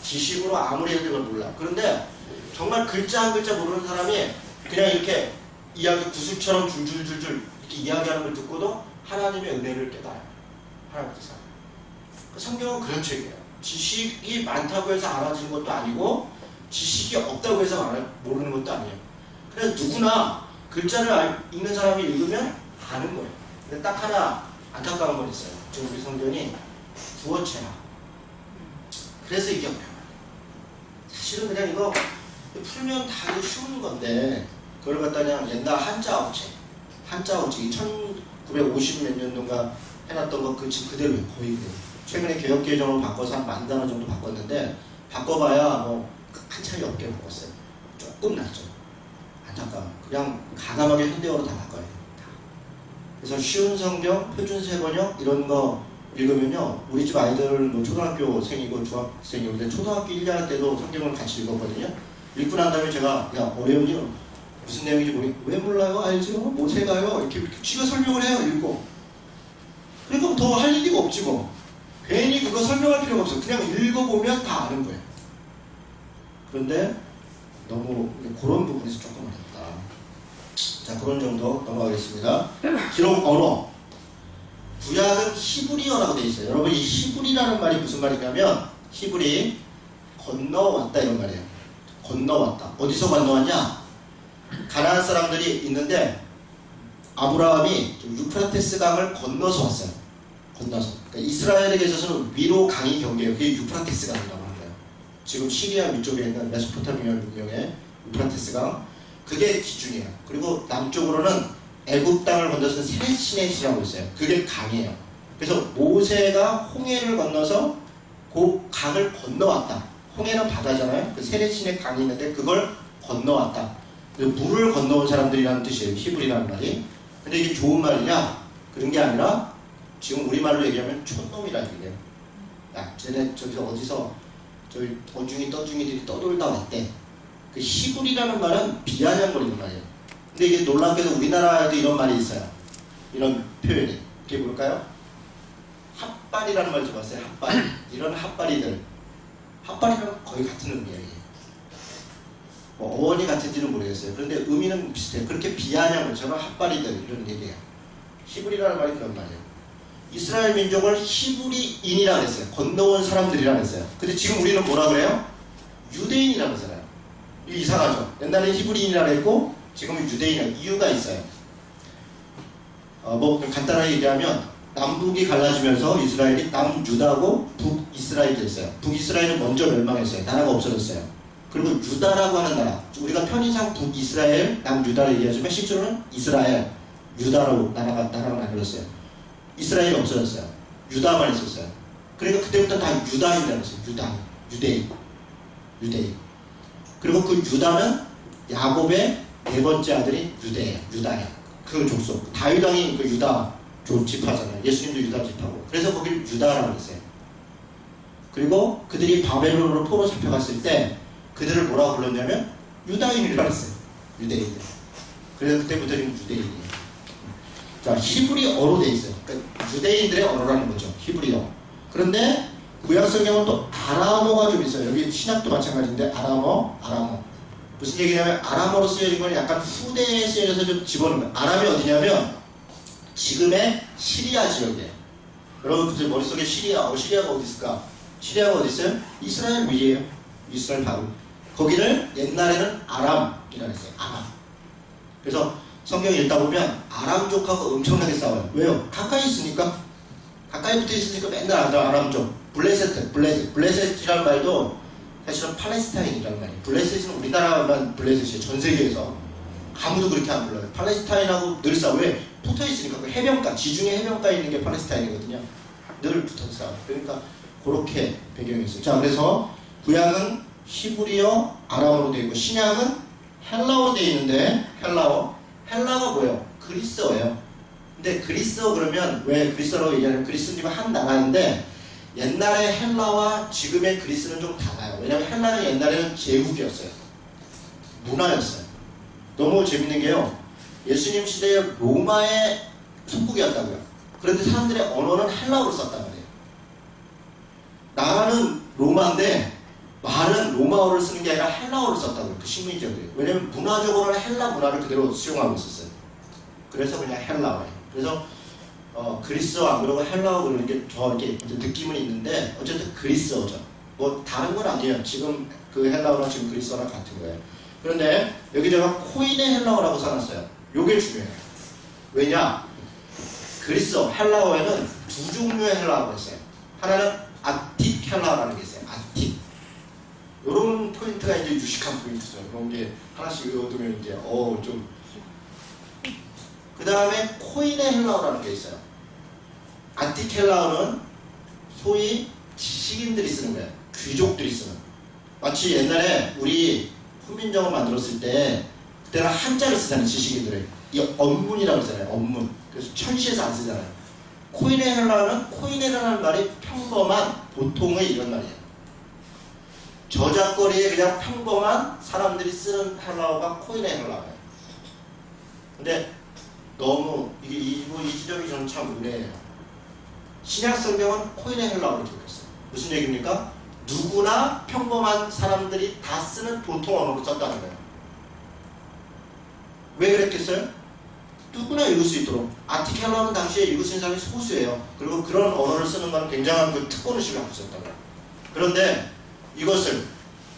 지식으로 아무리 해도 이걸 몰라. 그런데 정말 글자 한 글자 모르는 사람이 그냥 이렇게 이야기 구슬처럼 줄줄줄줄 이렇게 이야기하는 걸 듣고도 하나님의 은혜를 깨달아요. 하나님 뜻을. 그 성경은 그런 책이에요. 지식이 많다고 해서 알아지는 것도 아니고 지식이 없다고 해서 모르는 것도 아니에요. 그래서 누구나 글자를 읽는 사람이 읽으면 아는 거예요. 근데 딱 하나 안타까운 건 있어요. 지금 우리 성경이 구어체라. 그래서 이게 어려워요. 사실은 그냥 이거 풀면 다 쉬운 건데 그걸 갖다 그냥 옛날 한자어체 1950 몇 년도인가 해놨던 거 그대로예요. 거의 그대로. 최근에 개혁개정으로 바꿔서 한 10,000단어 정도 바꿨는데 바꿔봐야 뭐 큰 차이 없게 바꿨어요. 조금 낫죠. 안타까워. 그냥 가감하게 현대어로 다 바꿔야 돼요. 그래서 쉬운 성경, 표준 세번역 이런 거 읽으면요. 우리 집 아이들 뭐 초등학교생이고 중학생이고 근데 초등학교 1년 때도 성경을 같이 읽었거든요. 읽고 난 다음에 제가 야 어려우니 무슨 내용인지 왜 몰라요? 알지요? 모세가요? 이렇게 쥐가 설명을 해요. 읽고. 그러니까 더 할 얘기가 없지 뭐. 괜히 그거 설명할 필요가 없어. 그냥 읽어보면 다 아는 거예요. 그런데 너무 그런 부분에서 조금 어렵다. 자, 그런 정도 넘어가겠습니다. 기록 언어. 구약은 히브리어라고 되어 있어요. 여러분 이 히브리라는 말이 무슨 말이냐면 히브리 건너왔다 이런 말이에요. 건너왔다. 어디서 건너왔냐? 가나안 사람들이 있는데 아브라함이 유프라테스 강을 건너서 왔어요. 건너서. 그러니까 이스라엘에게 있어서는 위로 강이 경계해요. 그게 유프라테스 강이라고 하는 거예요. 지금 시리아 위쪽에 있는 메소포타미아 문명의 유프라테스 강. 그게 기준이에요. 그리고 남쪽으로는 애굽 땅을 건너서 세레시넷이라고 있어요. 그게 강이에요. 그래서 모세가 홍해를 건너서 그 강을 건너왔다. 홍해는 바다잖아요. 그 세레시넷 강이 있는데 그걸 건너왔다. 물을 건너온 사람들이라는 뜻이에요. 히브리라는 말이. 근데 이게 좋은 말이냐? 그런 게 아니라 지금 우리말로 얘기하면 촌놈이라는 얘기예요. 야, 쟤네 저기서 어디서 저기 어중이 떠중이들이 떠돌다 왔대. 그 히브리라는 말은 비아냥거리는 말이에요. 근데 이게 놀랍게도 우리나라에도 이런 말이 있어요. 이런 표현이. 그게 뭘까요? 핫발이라는 말 들어봤어요. 핫발. 이런 핫발이들. 핫발이랑 거의 같은 의미예요. 뭐 어원이 같은지는 모르겠어요. 그런데 의미는 비슷해요. 그렇게 비아냥 저는 핫바리들 이런 얘기예요. 히브리라는 말이 그런 말이에요. 이스라엘 민족을 히브리인이라고 했어요. 건너온 사람들이라고 했어요. 근데 지금 우리는 뭐라 그래요? 유대인이라고 하잖아요. 이게 이상하죠. 옛날에 히브리인이라고 했고 지금은 유대인이라고. 이유가 있어요. 뭐 간단하게 얘기하면 남북이 갈라지면서 이스라엘이 남유다고 북이스라엘이 됐어요. 북이스라엘은 먼저 멸망했어요. 나라가 없어졌어요. 그리고 유다라고 하는 나라, 우리가 편의상 북이스라엘, 남유다를 얘기하지만 실제로는 이스라엘, 유다라고 나라가 나뉘었어요. 이스라엘이 없어졌어요. 유다만 있었어요. 그러니까 그때부터 다 유다인이라고 했어요. 유대인. 그리고 그 유다는 야곱의 네 번째 아들이 유다야. 그 족속. 다윗 왕이 그 유다 지파잖아요. 예수님도 유다 지파고. 그래서 거길 유다라고 했어요. 그리고 그들이 바벨론으로 포로 잡혀갔을 때 그들을 뭐라고 불렀냐면 유다인이라고 했어요. 유대인들. 그래서 그때부터는 유대인이에요. 자, 히브리어로 돼 있어요. 그러니까 유대인들의 언어라는 거죠. 히브리어. 그런데 구약 성경은 또 아람어가 좀 있어요. 여기 신약도 마찬가지인데 아람어. 무슨 얘기냐면 아람어로 쓰여진 건 약간 후대에 쓰여져서 좀 집어넣은 거예요. 아람이 어디냐면 지금의 시리아 지역이에요. 여러분 머릿속에 시리아가 어디 있을까? 시리아가 어디 있어요? 이스라엘 위에요. 이스라엘 바로. 거기를 옛날에는 아람이라고 했어요. 아람. 그래서 성경 읽다 보면 아람족하고 엄청나게 싸워요. 왜요? 가까이 있으니까. 가까이 붙어 있으니까 맨날 아람족. 블레셋이라는 말도 사실은 팔레스타인이라는 말이에요. 블레셋은 우리나라만 블레셋이에요. 전 세계에서. 아무도 그렇게 안 불러요. 팔레스타인하고 늘 싸워. 왜? 붙어 있으니까. 그 해변가, 지중해 해변가에 있는 게 팔레스타인이거든요. 늘 붙어서 싸워. 그러니까 그렇게 배경이 있어요. 자, 그래서 구약은 히브리어, 아람어로 되어 있고 신약은 헬라어로 되어 있는데 헬라가 뭐예요? 그리스어예요. 근데 그리스어 그러면 왜 그리스어라고 얘기하냐면 그리스는 한 나라인데 옛날에 헬라와 지금의 그리스는 좀 달라요. 왜냐하면 헬라는 옛날에는 제국이었어요. 문화였어요. 너무 재밌는 게요. 예수님 시대에 로마의 속국이었다고요. 그런데 사람들의 언어는 헬라어로 썼단 말이에요. 나라는 로마인데 말은 로마어를 쓰는 게 아니라 헬라어를 썼다고요. 그 식민지들이. 왜냐하면 문화적으로는 헬라 문화를 그대로 수용하고 있었어요. 그래서 그냥 헬라어예요. 그래서 그리스어 안 그러고 헬라어 그러는 게 더 이렇게 느낌은 있는데 어쨌든 그리스어죠. 뭐 다른 건 아니에요. 지금 그 헬라어랑 지금 그리스어랑 같은 거예요. 그런데 여기 제가 코인의 헬라어라고 써놨어요. 요게 중요해요. 왜냐? 그리스어 헬라어에는 두 종류의 헬라어가 있어요. 하나는 아틱 헬라어라는 게 있어요. 아틱. 요런 포인트가 이제 유식한 포인트죠. 이런 게 하나씩 외워두면 이제 좀. 그 다음에 코인의 헬라어라는 게 있어요. 아틱 헬라어는 소위 지식인들이 쓰는 거예요. 귀족들이 쓰는. 마치 옛날에 우리 훈민정음 만들었을 때 그때는 한자를 쓰잖아요. 지식인들을. 이 언문이라고 하잖아요. 언문. 그래서 천시에서 안 쓰잖아요. 코인의 헬라어는 코인이라는 말이 평범한 보통의 이런 말이에요. 저작거리에 그냥 평범한 사람들이 쓰는 헬라어가 코인의 헬라어예요. 근데 너무 이 지점이 저는 참 의뢰해요. 신약 성경은 코인의 헬라어로 기록했어요. 무슨 얘기입니까? 누구나 평범한 사람들이 다 쓰는 보통 언어로 썼다는 거예요. 왜 그랬겠어요? 누구나 읽을 수 있도록. 아틱 헬라어는 당시에 읽을 수 있는 사람이 소수예요. 그리고 그런 언어를 쓰는 건 굉장한 그 특권의식을 갖고 있었다고요. 그런데 이것을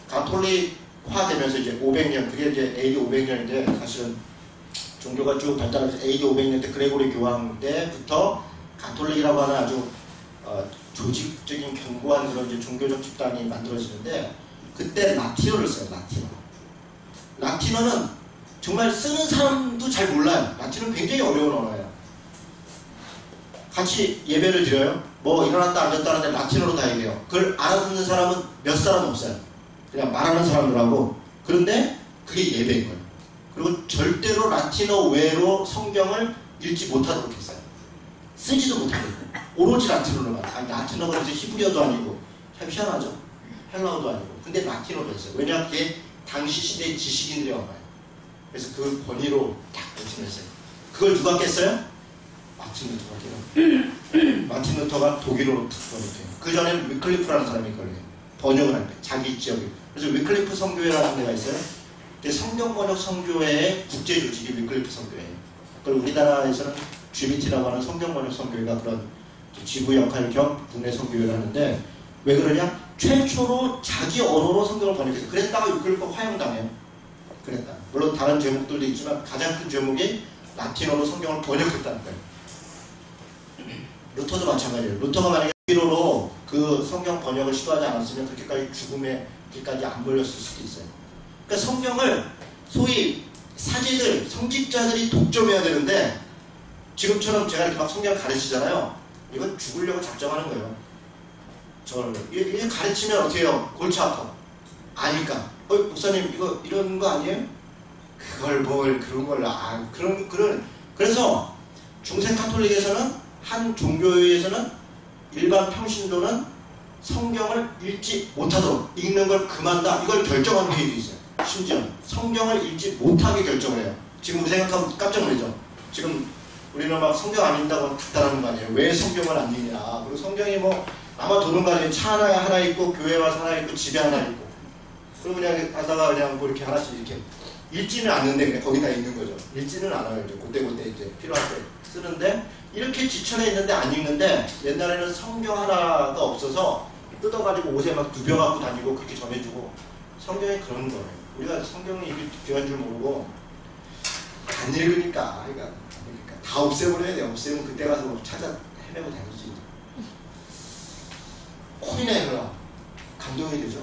가톨릭화되면서 이제 500년, 그게 이제 AD 500년인데 사실은 종교가 쭉 발달하면서 AD 500년 때 그레고리 교황 때부터 가톨릭이라고 하는 아주 조직적인 견고한 그런 이제 종교적 집단이 만들어지는데 그때 라틴어를 써요. 라틴어는 정말 쓰는 사람도 잘 몰라요. 라틴어는 굉장히 어려운 언어예요. 같이 예배를 드려요. 뭐 일어났다 앉았다 하는데 라틴어로 다 얘기해요. 그걸 알아듣는 사람은 몇 사람 없어요. 그냥 말하는 사람들하고. 그런데 그게 예배인 거예요. 그리고 절대로 라틴어 외로 성경을 읽지 못하도록 했어요. 쓰지도 못하고 오로지 라틴어로만. 라틴어가 이제 히브리어도 아니고 참 희한하죠. 헬라어도 아니고. 근데 라틴어로 했어요. 왜냐 그게 당시 시대의 지식인들의 언어예요. 그래서 그 권위로 딱 결정했어요. 그걸 누가 깼어요? 마틴 루터가 깨요. 마틴 루터가 독일어로 번역해요. 그 전에는 위클리프라는 사람이 그걸 번역을 할 때 자기 지역에. 그래서 위클리프 성교회라는 데가 있어요. 성경 번역 선교회의 국제 조직이 위클리프 선교회예요. 그리고 우리나라에서는 GBT라고 하는 성경 번역 선교회가 그런 지부 역할 겸 국내 선교회를 하는데, 왜 그러냐? 최초로 자기 언어로 성경을 번역해서 그랬다가 위클리프가 화형당해요. 그랬다. 물론 다른 제목들도 있지만 가장 큰 제목이 라틴어로 성경을 번역했다는 거예요. 루터도 마찬가지예요. 루터가 만약에 위로로 그 성경 번역을 시도하지 않았으면 그렇게까지 죽음에 까지 안 걸렸을 수도 있어요. 그러니까 성경을 소위 사제들, 성직자들이 독점해야 되는데, 지금처럼 제가 이렇게 막 성경을 가르치잖아요. 이건 죽으려고 작정하는 거예요. 저를 이게 가르치면 어떻게 해요? 골치 아파. 아니까. 목사님 이거 이런 거 아니에요? 그걸 뭘 그런 걸 그래서 중세 카톨릭에서는, 한 종교에서는, 일반 평신도는 성경을 읽지 못하도록, 읽는 걸 금한다, 이걸 결정하는 회의도 있어요. 심지어 성경을 읽지 못하게 결정을 해요. 지금 생각하면 깜짝 놀라죠. 지금 우리는 막 성경 안 읽는다고 답답하는 거 아니에요. 왜 성경을 안 읽냐. 그리고 성경이 뭐 아마 도는 거 아니에요. 차 하나 있고, 교회 와서 하나 있고, 집에 하나 있고, 그리고 그냥 가다가 그냥 뭐 이렇게 하나씩 이렇게 읽지는 않는데 그냥 거기다 있는 거죠. 읽지는 않아요. 이제 그때 이제 필요할 때 쓰는데, 이렇게 지천에 있는데 안 읽는데, 옛날에는 성경 하나가 없어서 뜯어가지고 옷에 막 누벼갖고 다니고 그렇게 전해주고, 성경이 그런 거예요. 우리가 성경이 이렇게 귀한 줄 모르고 안 읽으니까, 그러니까 다 없애버려야 돼. 없애면 그때 가서 뭐 찾아 헤매고 다닐 수 있죠. 코인에 그럼 감동이 되죠.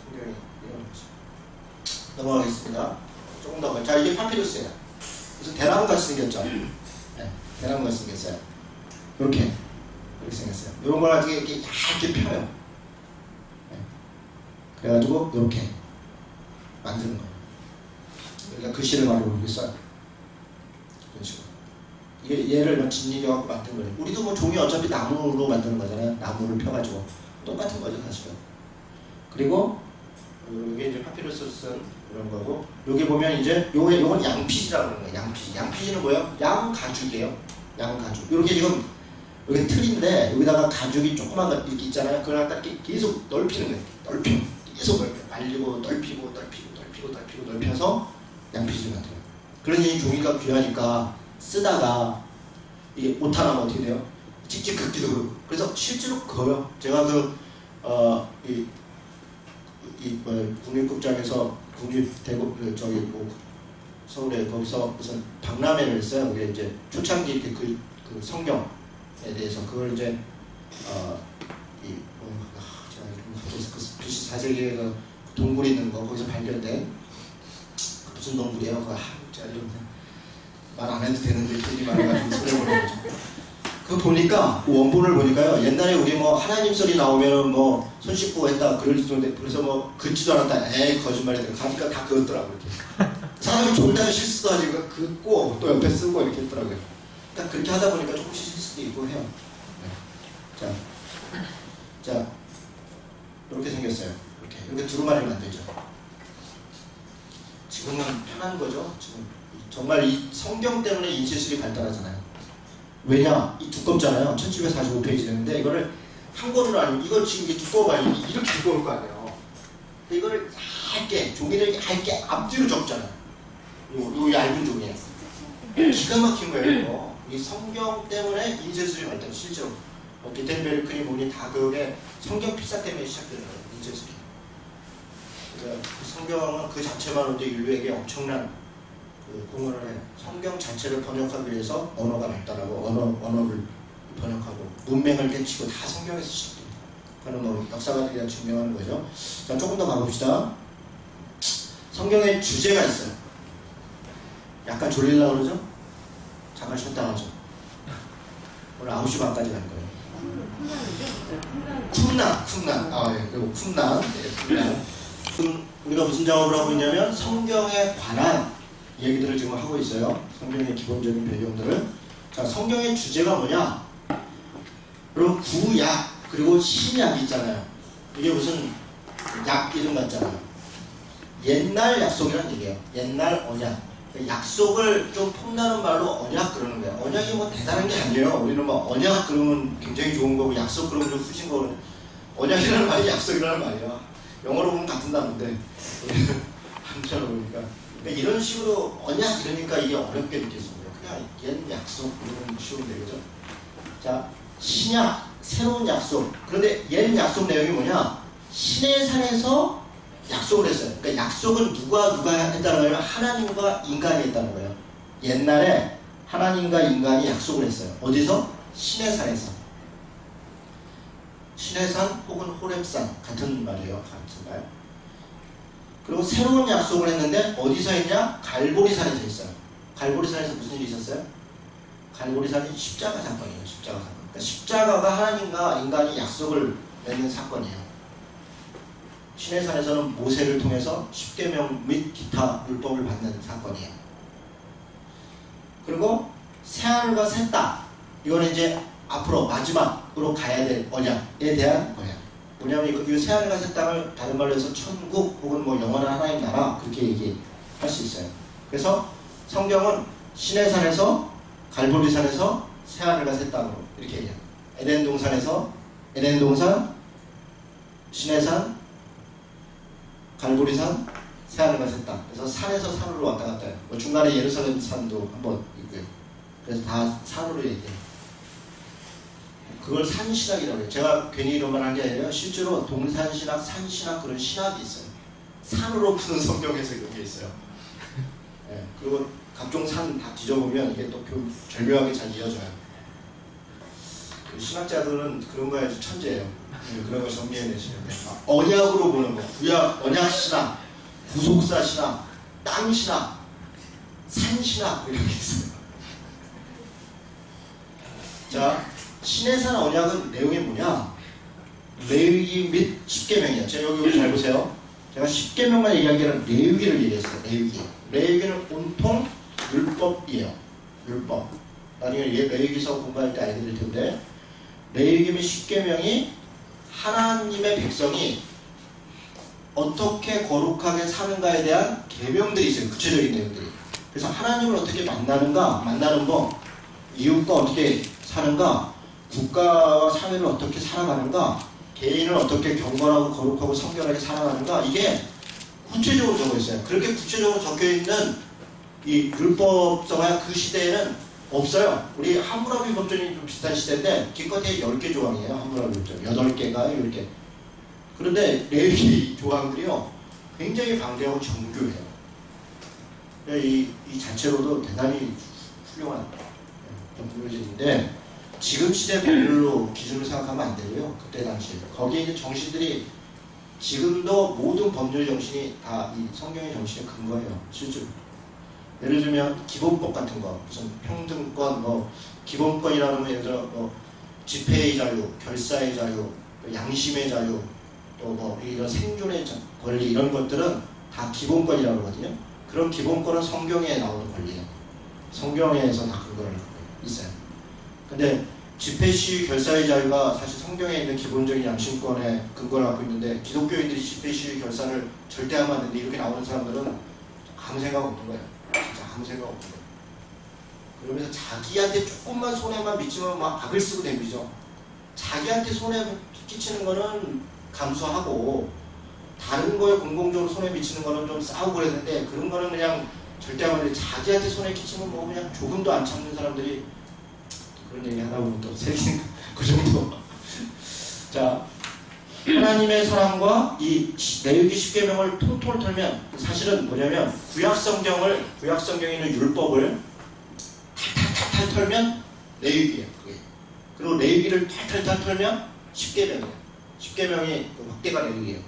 성경이 이런 거죠. 넘어가겠습니다. 조금 더. 자, 이게 파피루스예요. 그래서 대나무같이 생겼죠. 네, 대나무같이 생겼어요. 이렇게 생겼어요. 이런 걸 가지고 이렇게 얇게 펴요. 네. 그래가지고 이렇게 만드는 거예요. 여기가 글씨를 말로 이렇게 써요. 이런 식으로. 얘를 진리겨갖고 만든 거예요. 우리도 뭐 종이 어차피 나무로 만드는 거잖아요. 나무를 펴가지고. 똑같은 거죠, 사실은. 그리고 이게 이제 파피루스 쓴 이런 거고, 여기 보면 이제 요건 양피지라고 하는 거예요. 양피지. 양피지는 뭐예요? 양 가죽이에요. 양 가죽. 이렇게 지금 여기 틀인데, 여기다가 가죽이 조그만 거 이렇게 있잖아요. 그걸 갖다 계속 넓히는 거예요. 계속 넓혀. 말리고 넓혀서 양피지를 만들어요. 그러니 종이가 귀하니까 쓰다가 이게 오타나면 어떻게 돼요? 찍찍 긋기도 그렇고. 그래서 실제로 거요. 제가 국립극장에서 국립대국 서울에 거기서 무슨 박람회를 했어요. 그게 이제 초창기 이렇게 그 성경에 대해서 그걸 이제 제가 그 BC 4세기에 동굴이 있는 거 거기서 발견된 무슨 동굴이에요? 제가 말 안 해도 되는데 괜히 말해가지고 소리를 거죠. 그거 보니까 원본을 보니까요. 옛날에 우리 뭐 하나님 소리 나오면은 뭐 손 씻고 했다 그럴 수도, 그래서 뭐 긋지도 않았다. 에이 거짓말이야. 가니까 다 그었더라고. 이렇게. 사람이 졸다가 실수도 아니고 긋고 또 옆에 쓰고 이렇게 했더라고요. 그러니까 그렇게 하다 보니까 조금씩 실수도 있고 해요. 네. 자 이렇게 생겼어요. 이렇게 두루마리 만들죠. 지금은 편한 거죠. 지금 정말 이 성경 때문에 인쇄술이 발달하잖아요. 왜냐? 이 두껍잖아요. 1745페이지 되는데, 이거를 한 권으로 아니면, 이거 지금 이게 두꺼워봐요. 이렇게 두꺼울 거 아니에요. 이거를 얇게, 종이를 얇게 앞뒤로 접잖아요. 요 얇은 종이에요. 기가 막힌 거예요, 이거. 이 성경 때문에 인쇄술이 발달, 실제로. 기텐베르크니 보니 다 그게 성경 필사 때문에 시작되는 거예요, 인쇄술이. 그러니까 그 성경은 그 자체만으로도 인류에게 엄청난 공헌을 해요. 성경 자체를 번역하기 위해서 언어가 발달하고, 언어를 번역하고, 문맹을 깨치고 다 성경에서 시작됩니다. 그거는 뭐 역사가들이 다 증명하는 거죠. 자, 조금 더 가봅시다. 성경에 주제가 있어요. 약간 졸리려고 그러죠? 잠깐 쉬었다 가죠. 오늘 9시 반까지 갈 거예요. 쿰난. 아, 예, 그리고 쿰난. 네, 쿰난. 우리가 무슨 작업을 하고 있냐면, 성경에 관한 얘기들을 지금 하고 있어요. 성경의 기본적인 배경들을. 자, 성경의 주제가 뭐냐? 그리고 구약, 그리고 신약 있잖아요. 이게 무슨 약 이름 같잖아요. 옛날 약속이란 얘기예요. 옛날 언약. 약속을 좀 폼나는 말로 언약 그러는 거예요. 언약이 뭐 대단한 게 아니에요. 우리는 뭐 언약 그러면 굉장히 좋은 거고, 약속 그러면 좀 후진 거고. 언약이라는 말이 약속이라는 말이야. 영어로 보면 같은 단어인데. 한편으로 보니까. 그러니까 이런 식으로 언약 이러니까 이게 어렵게 느껴집니다. 그냥 옛 약속 이런 쉬운데 그죠? 자, 신약 새로운 약속. 그런데 옛 약속 내용이 뭐냐? 신의 산에서 약속을 했어요. 그러니까 약속은 누가 했다는 거예요? 하나님과 인간이 했다는 거예요. 옛날에 하나님과 인간이 약속을 했어요. 어디서? 신의 산에서. 신의 산 혹은 호렙산 같은 말이에요. 같은 말. 그리고 새로운 약속을 했는데 어디서 했냐? 갈보리산에서 했어요. 갈보리산에서 무슨 일이 있었어요? 갈보리산이 십자가 사건이에요. 십자가 사건. 그러니까 십자가가 하나님과 인간이 약속을 맺는 사건이에요. 신의 산에서는 모세를 통해서 십계명 및 기타 율법을 받는 사건이에요. 그리고 새하늘과 새 땅, 이거는 이제 앞으로 마지막으로 가야 될 언약에 대한 거예요. 뭐냐면 이 새하늘과 새 땅을 다른 말로 해서 천국 혹은 뭐 영원한 하나님 나라 그렇게 얘기할 수 있어요. 그래서 성경은 신의 산에서 갈보리산에서 새하늘과 새 땅으로 이렇게 얘기해요. 에덴 동산에서 에덴 동산, 신의 산, 갈보리산, 새하늘과 새 땅. 그래서 산에서 산으로 왔다 갔다 해요. 뭐 중간에 예루살렘 산도 한번 있고요. 그래서 다 산으로 얘기해요. 그걸 산신학이라고 해요. 제가 괜히 이런 말 한 게 아니라 실제로 동산신학, 산신학 그런 신학이 있어요. 산으로 푸는 성경에서 이런 게 있어요. 네, 그리고 각종 산 다 뒤져보면 이게 또 절묘하게 잘 이어져요. 신학자들은 그런 거에 아주 천재예요. 그런 거 정리해내시면 돼요. 언약으로 보는 거. 구약, 언약신학, 구속사신학, 땅신학, 산신학 이렇게 있어요. 자, 신의 산 언약은 내용이 뭐냐? 레위기 및 십계명이에요. 제가 여기 잘 보세요. 제가 십계명만 얘기한 게 아니라 레위기를 얘기했어요. 레위기. 레위기는 온통 율법이에요. 율법. 나중에 레위기서 공부할 때 알게 될 텐데 레위기 및 십계명이 하나님의 백성이 어떻게 거룩하게 사는가에 대한 계명들이 있어요. 구체적인 내용들이. 그래서 하나님을 어떻게 만나는 법, 이웃과 어떻게 사는가, 국가와 사회를 어떻게 살아가는가, 개인을 어떻게 경건하고 거룩하고 성결하게 살아가는가, 이게 구체적으로 적어 있어요. 그렇게 구체적으로 적혀 있는 이 율법서가 그 시대에는 없어요. 우리 함무라비 법전이 좀 비슷한 시대인데 기껏해 10개 조항이에요. 함무라비 법전 8개가 이렇게. 그런데 레위기 조항들이요 굉장히 방대하고 정교해요. 이 자체로도 대단히 훌륭한 법률인데 지금 시대 법률로 기준을 생각하면 안 되고요. 그때 당시에 거기에 이제 정신들이 지금도 모든 법률 정신이 다 이 성경의 정신의 근거예요. 실제로. 예를 들면 기본법 같은 거, 무슨 평등권, 뭐 기본권이라는 건 예를 들어 뭐 집회의 자유, 결사의 자유, 양심의 자유, 또 뭐 이런 생존의 권리 이런 것들은 다 기본권이라고 하거든요. 그런 기본권은 성경에 나오는 권리예요. 성경에서 다 근거를 갖고 있어요. 근데 집회 시위, 결사의 자유가 사실 성경에 있는 기본적인 양심권에 근거를 갖고 있는데 기독교인들이 집회 시위, 결사를 절대 하면 안 되는데 이렇게 나오는 사람들은 아무 생각 없는 거예요. 진짜 아무 생각 없는 거예요. 그러면서 자기한테 조금만 손해만 미치면 막 악을 쓰고 댕기죠. 자기한테 손해 끼치는 거는 감수하고 다른 거에 공공적으로 손해 미치는 거는 좀 싸우고 그랬는데 그런 거는 그냥 절대 하면 안 돼. 자기한테 손해 끼치면 뭐 그냥 조금도 안 참는 사람들이 그런 얘기 하다 보면 또 새기는 그 정도. 자, 하나님의 사랑과 이 레위기 십계명을 통통 털면 사실은 뭐냐면 구약 성경에 있는 율법을 탈탈탈 털면 레위기예요. 그게. 그리고 레위기를 탈탈탈 털면 십계명이에요. 십계명이 확대가 레위기예요.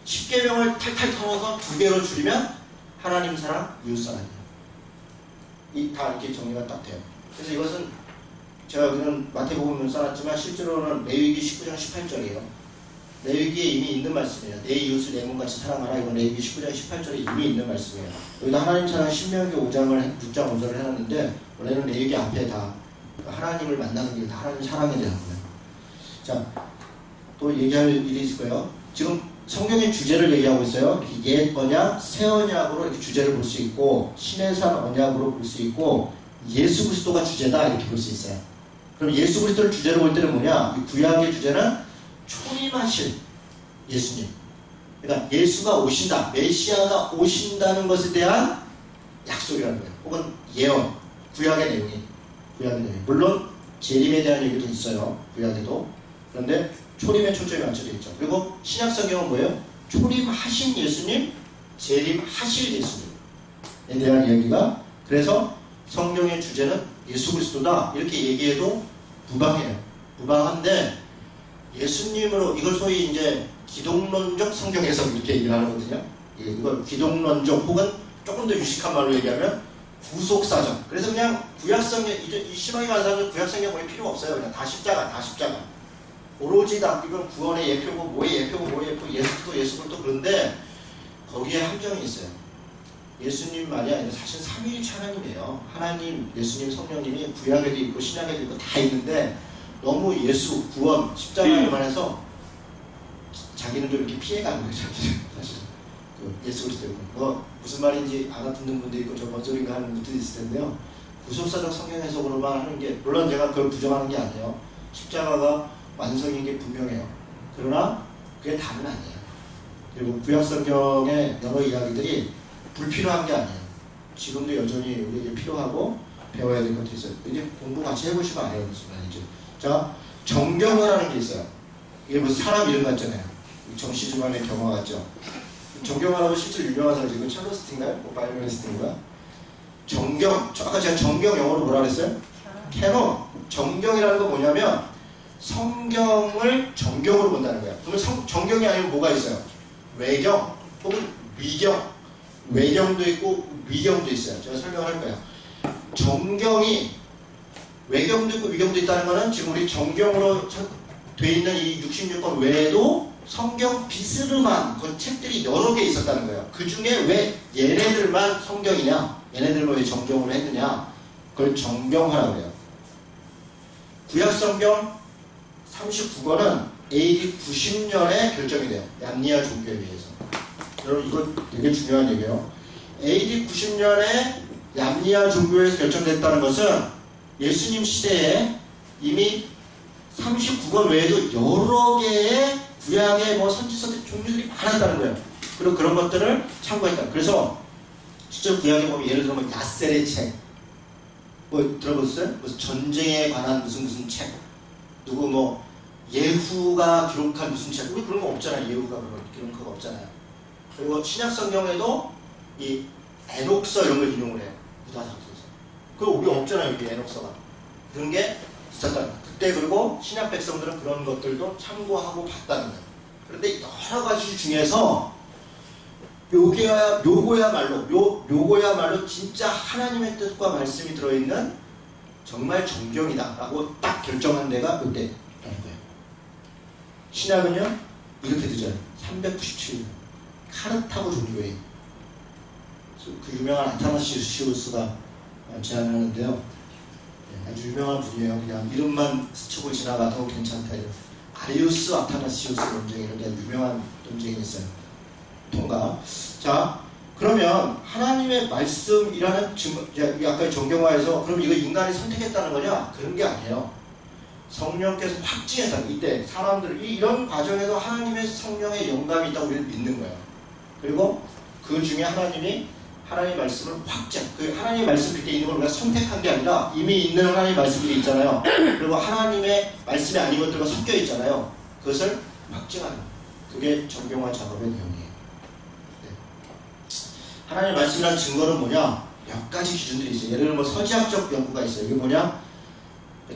십계명을 탈탈 털어서 2개로 줄이면 하나님 사랑, 이웃 사랑이에요. 다 이렇게 정리가 딱 돼요. 그래서 이것은 제가 그냥 마태복음을 써놨지만 실제로는 레위기 19장 18절이에요. 레위기에 이미 있는 말씀이에요. 내 이웃을 내 몸같이 사랑하라. 이건 레위기 19장 18절에 이미 있는 말씀이에요. 여기다 하나님 사랑 신명기 5장 5절을 해놨는데 원래는 레위기 앞에 다 하나님을 만나는 게 다 하나님 사랑에 대한 거예요. 자, 또 얘기할 일이 있을 거예요. 지금 성경의 주제를 얘기하고 있어요. 옛 언약, 새 언약으로 이렇게 주제를 볼 수 있고 신의 산 언약으로 볼 수 있고 예수 그리스도가 주제다 이렇게 볼 수 있어요. 그럼 예수 그리스도를 주제로 볼 때는 뭐냐? 이 구약의 주제는 초림하실 예수님. 그러니까 예수가 오신다, 메시아가 오신다는 것에 대한 약속이라는 거예요. 혹은 예언, 구약의 내용이. 물론 재림에 대한 얘기도 있어요. 구약에도. 그런데 초림에 초점이 맞춰져 있죠. 그리고 신약 성경은 뭐예요? 초림하신 예수님, 재림하실 예수님에 대한 얘기가. 그래서 성경의 주제는 예수 그리스도다 이렇게 얘기해도 무방해요. 무방한데 예수님으로, 이걸 소위 이제 기독론적 성경 해석 이렇게 얘기를 하거든요. 이걸 기독론적 혹은 조금 더 유식한 말로 얘기하면 구속사전. 그래서 그냥 구약성경, 이 신앙이 많은 사람들은 구약성경 보낼 필요가 없어요. 그냥 다 십자가. 오로지 다 이건 구원의 예표고 뭐의 예표고 예수 그리스도. 그런데 거기에 함정이 있어요. 예수님만이 아니라 사실 삼위일체 하나님이에요. 하나님, 예수님, 성령님이 구약에도 있고 신약에도 있고 다 있는데 너무 예수, 구원, 십자가에만 해서 자기는 좀 이렇게 피해가는 거예요. 사실 예수 그리스도. 무슨 말인지 알아듣는 분도 있고 저 뭔 소리인가 하는 분들이 있을 텐데요. 구속사적 성경 해석으로만 하는 게, 물론 제가 그걸 부정하는 게 아니에요. 십자가가 완성인 게 분명해요. 그러나 그게 다는 아니에요. 그리고 구약 성경의 여러 이야기들이 불필요한 게 아니에요. 지금도 여전히 우리에게 필요하고 배워야 될 것들이 있어요. 이제 공부 같이 해보시면 알아요. 무슨 말인지. 자, 정경화라는 게 있어요. 이게 무슨 사람 이름 같잖아요. 정씨 집안의 경화 같죠. 정경화라고 실제로 유명한 사람, 지금 찰로스틴가요? 뭐 바이올리니스트인가? 정경, 아까 제가 정경 영어로 뭐라 그랬어요? 캐논. 정경이라는 건 뭐냐면 성경을 정경으로 본다는 거야. 그러면 정경이 아니면 뭐가 있어요? 외경 혹은 위경. 외경도 있고 위경도 있어요. 제가 설명을 할 거예요. 정경이 외경도 있고 위경도 있다는 거는 지금 우리 정경으로 돼 있는 이 66권 외에도 성경 비스름한 그 책들이 여러 개 있었다는 거예요. 그 중에 왜 얘네들만 성경이냐? 얘네들만 왜 정경으로 했느냐? 그걸 정경화라고 해요. 구약 성경 39권은 AD 90년에 결정이 돼요. 얌니아 종교에 의해서. 여러분 이거 되게 중요한 얘기예요. AD 90년에 얌니아 종교에서 결정됐다는 것은 예수님 시대에 이미 39권 외에도 여러 개의 구약의 뭐 선지서들 종류들이 많았다는 거예요. 그리고 그런 것들을 참고했다. 그래서 실제 구약에 보면 예를 들면 야셀의 책, 뭐 들어보셨어요? 무슨 전쟁에 관한 무슨 책, 누구 뭐 예후가 기록한 무슨 책, 우리 그런 거 없잖아요. 예후가 기록한 거 없잖아요. 그리고 신약 성경에도 이 에녹서 이런 걸 인용을 해요. 유다서에서. 그거 우리 없잖아요. 여기 에녹서가. 그런 게 있었다. 그때 그리고 신약 백성들은 그런 것들도 참고하고 봤다는 거예요. 그런데 여러 가지 중에서 요거야말로 진짜 하나님의 뜻과 말씀이 들어있는 정말 정경이다라고 딱 결정한 데가 그때라는 거예요. 신약은요 이렇게 되죠. 397년 카르타고 종교회 그 유명한 아타나시우스가 제안하는데요. 아주 유명한 분이에요. 그냥 이름만 스치고 지나가도 괜찮다. 아리우스 아타나시우스 논쟁, 이런 게 유명한 논쟁이 있어요. 통과. 자, 그러면 하나님의 말씀이라는 아까 정경화에서 그럼 이거 인간이 선택했다는 거냐? 그런 게 아니에요. 성령께서 확증했다. 이때 사람들이 이런 과정에서 하나님의 성령의 영감이 있다고 우리는 믿는 거예요. 그리고 그 중에 하나님이 하나님의 말씀을 확증, 그 하나님의 말씀이 이렇게 있는 걸 우리가 선택한 게 아니라 이미 있는 하나님의 말씀들이 있잖아요. 그리고 하나님의 말씀이 아닌 것들과 섞여 있잖아요. 그것을 확증하는, 그게 정경화 작업의 내용이에요. 네. 하나님의 말씀이라는 증거는 뭐냐? 몇 가지 기준들이 있어요. 예를 들면 뭐 서지학적 연구가 있어요. 이게 뭐냐?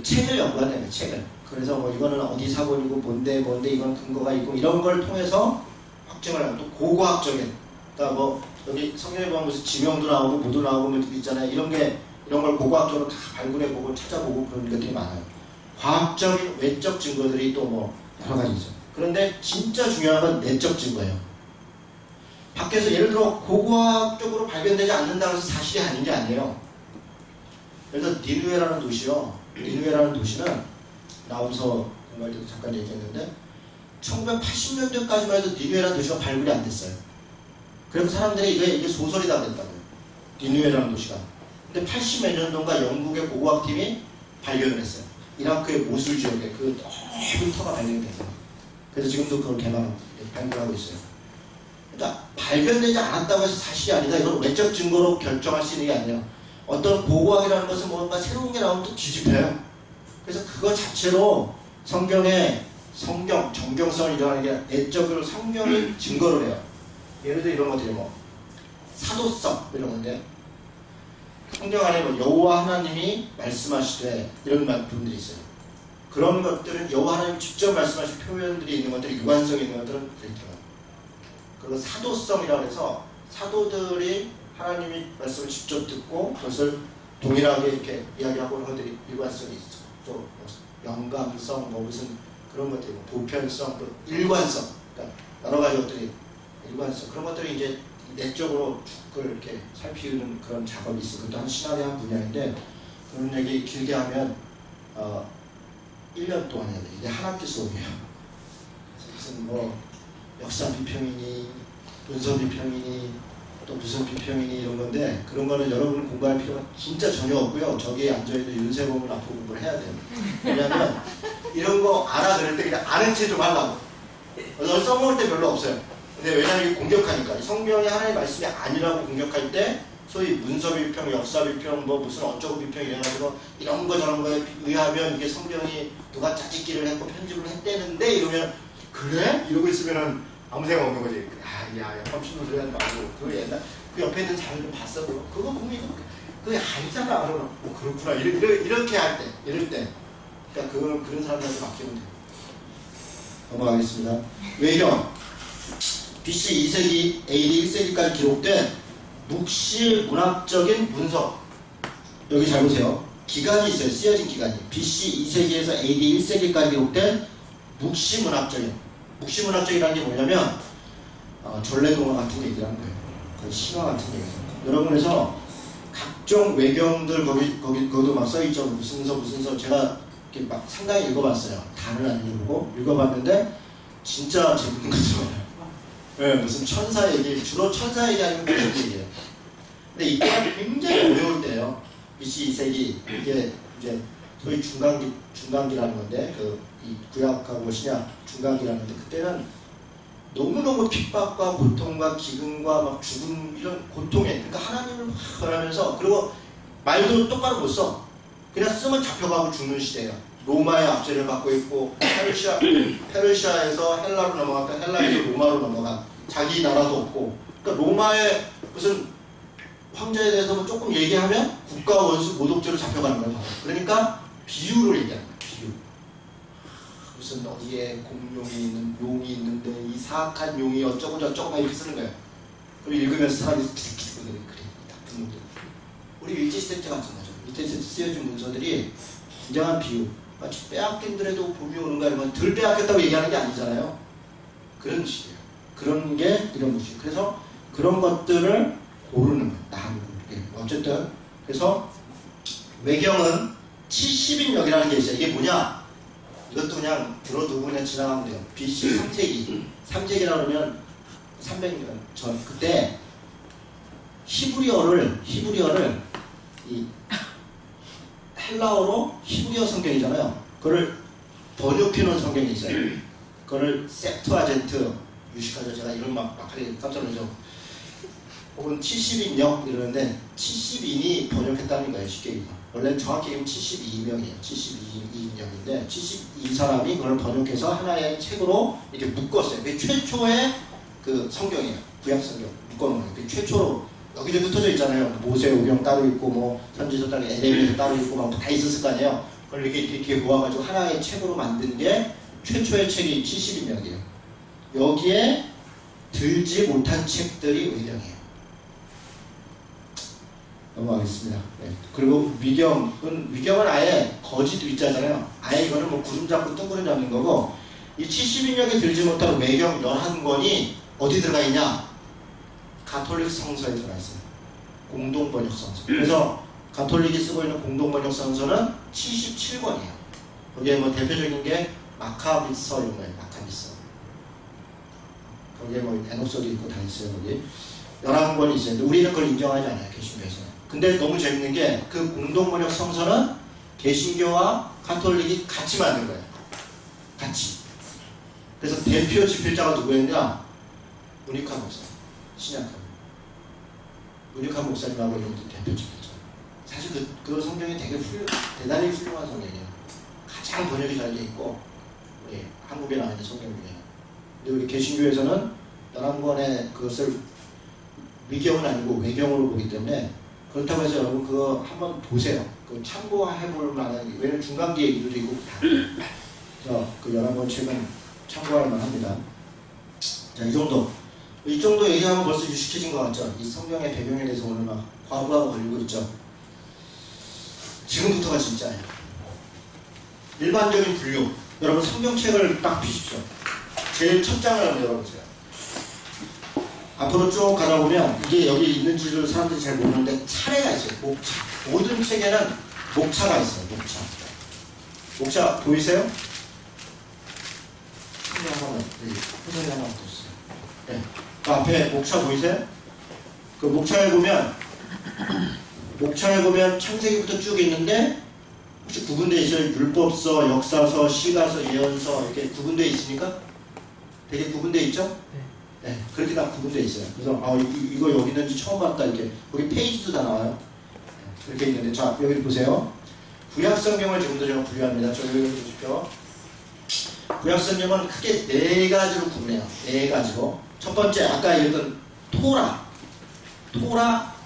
책을 연구하는 거예요. 책을. 그래서 뭐 이거는 어디 사본이고 뭔데 이건 근거가 있고 이런 걸 통해서 확증을 하고, 또 고고학적인, 그러니까 뭐 여기 성경에 보면 무슨 지명도 나오고 뭐도 나오고 뭐 있잖아요. 이런 걸 고고학적으로 다 발굴해보고 찾아보고 그런 것들이 많아요. 과학적인 외적 증거들이 또 뭐 여러 가지 있어요. 그런데 진짜 중요한 건 내적 증거예요. 밖에서 예를 들어 고고학적으로 발견되지 않는다고 해서 사실이 아닌 게 아니에요. 예를 들어 니누에라는 도시요. 니누에라는 도시는 나운서 공부할 때도 잠깐 얘기했는데 1980년대까지만 해도 니누에라는 도시가 발굴이 안 됐어요. 그래서 사람들이 이게 소설이다 그랬다고요. 니누에라는 도시가. 근데 80몇 년도인가 영국의 고고학팀이 발견을 했어요. 이라크의 모술 지역에 그 넓은 터가 발견이 됐어요. 그래서 지금도 그걸 발굴하고 있어요. 그러니까 발견되지 않았다고 해서 사실이 아니다. 이건 외적 증거로 결정할 수 있는 게 아니에요. 어떤 고고학이라는 것은 뭔가 새로운 게 나오면 또 뒤집혀요. 그래서 그거 자체로 성경의 정경성을 일어나는 게 내적으로 성경이 증거를 해요. 예를 들어 이런 것들이 뭐 사도성 이런 건데, 성경 안에 뭐 여호와 하나님이 말씀하시되 이런 부분들이 있어요. 그런 것들은 여호와 하나님이 직접 말씀하신 표현들이 있는 것들이 유관성이 있는 것들은 그렇게 들어가요. 그리고 사도성이라고 해서 사도들이 하나님이 말씀을 직접 듣고 그것을 동일하게 이렇게 이야기하고 하는 것들이 일관성이 있어. 또 영감성, 뭐 무슨 그런 것들이, 뭐 보편성, 또 일관성, 그러니까 여러 가지 것들이 일관성, 그런 것들이 이제 내적으로 그걸 이렇게 살피는 그런 작업이 있어. 그것도 한 신학의 한 분야인데, 그런 얘기 길게 하면 1년 동안 해야 돼. 이게 한 학기 수업이에요. 무슨 뭐 역사 비평이니 문서 비평이니 또 무슨 비평이니 이런 건데, 그런 거는 여러분 공부할 필요가 진짜 전혀 없고요. 저기에 앉아있는 윤세범을 앞으로 공부를 해야 돼요. 왜냐하면 이런 거 알아 그럴 때 그냥 아는 체 좀 하려고. 그래서 써먹을 때 별로 없어요. 근데 왜냐하면 이게 공격하니까. 성경이 하나님의 말씀이 아니라고 공격할 때 소위 문서 비평, 역사 비평, 뭐 무슨 어쩌고 비평 이래가지고 이런 거 저런 거에 의하면 이게 성경이 누가 짜집기를 했고 편집을 했대는데 이러면 그래? 이러고 있으면은 아무 생각 없는 거지. 야, 깜짝놀 소리 하지 말고. 그 옛날, 그 옆에 있는 자료 좀 봤어. 그거 보면 이거, 그게 아니잖아. 뭐, 그렇구나. 이렇게 할 때, 이럴 때. 그러니까 그런 사람들한테 맡기면 돼요. 넘어가겠습니다. 외경. BC 2세기, AD 1세기까지 기록된 묵시 문학적인 문서. 여기 잘 보세요. 기간이 있어요. 쓰여진 기간이. BC 2세기에서 AD 1세기까지 기록된 묵시 문학적이라는 게 뭐냐면 전래동화 같은 얘기를 하는 거예요. 거의 신화 같은 얘기예요. 여러분, 그래서 각종 외경들 거기도 막 써있죠. 무슨 서 제가 이렇게 막 상당히 읽어봤어요. 다는 안 읽어봤는데 진짜 재밌는 거 좋아요. 네, 무슨 천사 얘기, 주로 천사 얘기 아니면 무슨 얘기예요. 근데 이때가 굉장히 어려울 때예요. BC 2세기 이게 이제 소위 중간기라는 건데, 이 구약하고 신약 중간기라는데, 그때는 너무너무 핍박과 고통과 기근과 막 죽음 이런 고통에, 그러니까 하나님을 막 바라면서, 그리고 말도 똑바로 못 써. 그냥 쓰면 잡혀가고 죽는 시대예요. 로마의 압제를 받고 있고, 페르시아에서 헬라로 넘어갔다 헬라에서 로마로 넘어간, 자기 나라도 없고, 그러니까 로마의 무슨 황제에 대해서 조금 얘기하면 국가 원수 모독죄로 잡혀가는 거예요. 그러니까 비유로 얘기하는 거예요. 비유. 무슨 어디에 공룡이 있는 용이 있는데 이 사악한 용이 어쩌고 저쩌고 막 이렇게 쓰는 거예요. 그럼 읽으면서 사람이 그래 나쁜 놈들. 우리 일제시대 때 마찬가지죠. 이때 쓰여진 문서들이 굉장한 비유. 마치 빼앗긴들에도 봄이 오는가 이러면 덜 빼앗겼다고 얘기하는 게 아니잖아요. 그런 식이에요. 그런 게 이런 것이에요. 그래서 그런 것들을 고르는 거예요. 어쨌든 그래서 외경은 70인역이라는 게 있어요. 이게 뭐냐? 이것도 그냥 들어두고 그냥 지나가면 돼요. BC 3세기라고 하면 300년 전, 그때 히브리어를 이 헬라어로 히브리어 성경이잖아요. 그걸 번역해 놓은 성경이 있어요. 그거를 셉투아젠트, 유식하죠. 제가 이런 막 하게 깜짝 놀라죠. 혹은 70인역 이러는데 70인이 번역했다는 거예요. 쉽게 얘기해서. 원래는 정확히 얘기하면 72명이에요. 72인역인데 72사람이 그걸 번역해서 하나의 책으로 이렇게 묶었어요. 그게 최초의 그 성경이에요. 구약 성경 묶어놓은 거예요. 그게 최초로 여기저기 흩어져 있잖아요. 모세오경 따로 있고 뭐 선지서 따로 에레미야 따로 있고 막 다 있었을 거 아니에요. 그걸 이렇게 모아가지고 하나의 책으로 만든 게 최초의 책이 70인역이에요. 여기에 들지 못한 책들이 외경이에요. 넘어가겠습니다. 네. 그리고 위경은 아예 거짓 위자잖아요. 아예 이거는 뭐 구름 잡고 뜬구름 잡는 거고, 이 70인역에 들지 못한 외경 11권이 어디 들어가 있냐? 가톨릭 성서에 들어가 있어요. 공동번역 성서. 그래서 가톨릭이 쓰고 있는 공동번역 성서는 77권이에요. 거기에 뭐 대표적인 게 마카비서 이런 거예요. 마카비서. 거기에 뭐 에녹서도 있고 다 있어요. 거기 11권이 있어요. 근데 우리는 그걸 인정하지 않아요. 개신교에서는. 근데 너무 재밌는 게 그 공동번역 성서는 개신교와 가톨릭이 같이 만든 거예요. 같이. 그래서 대표 집필자가 누구였냐? 문익환 목사, 신약한 문익환 목사님하고 이런 대표적이죠. 사실 그 성경이 되게 대단히 훌륭한 성경이에요. 가장 번역이 잘 돼 있고 우리 한국에 나와 있는 성경 중에. 근데 우리 개신교에서는 11권의 그것을 위경은 아니고 외경으로 보기 때문에 그렇다고 해서 여러분 그거 한번 보세요. 그 참고해볼 만한, 왜냐면 중간기 얘기도 있고 다. 그래서 그 11권 책은 참고할 만합니다. 자, 이 정도 얘기하면 벌써 유식해진 것 같죠? 이 성경의 배경에 대해서 오늘 막 과부하고 걸리고 있죠? 지금부터가 진짜예요. 일반적인 분류. 여러분 성경책을 딱 피십시오. 제일 첫 장을 한번 열어보세요. 앞으로 쭉 가다 보면 이게 여기 있는 줄을 사람들이 잘 모르는데 차례가 있어요. 목차. 모든 책에는 목차가 있어요. 목차. 목차 보이세요? 성경 하나만, 표정이 하나 붙었어요. 네. 그 앞에 목차 보이세요? 그 목차에 보면 창세기부터 쭉 있는데 혹시 구분되어 있어요? 율법서, 역사서, 시가서, 예언서 이렇게 구분되어 있습니까? 되게 구분되어 있죠? 네, 그렇게 다 구분되어 있어요. 그래서 이거 여기 있는지 처음 봤다 이렇게 거기 페이지도 다 나와요. 네, 그렇게 있는데 자 여기 보세요. 구약성경을 지금도 제가 분류합니다. 저 여기 보십시오. 구약성경은 크게 4가지로 구분해요. 4가지로. 첫 번째 아까 읽은 토라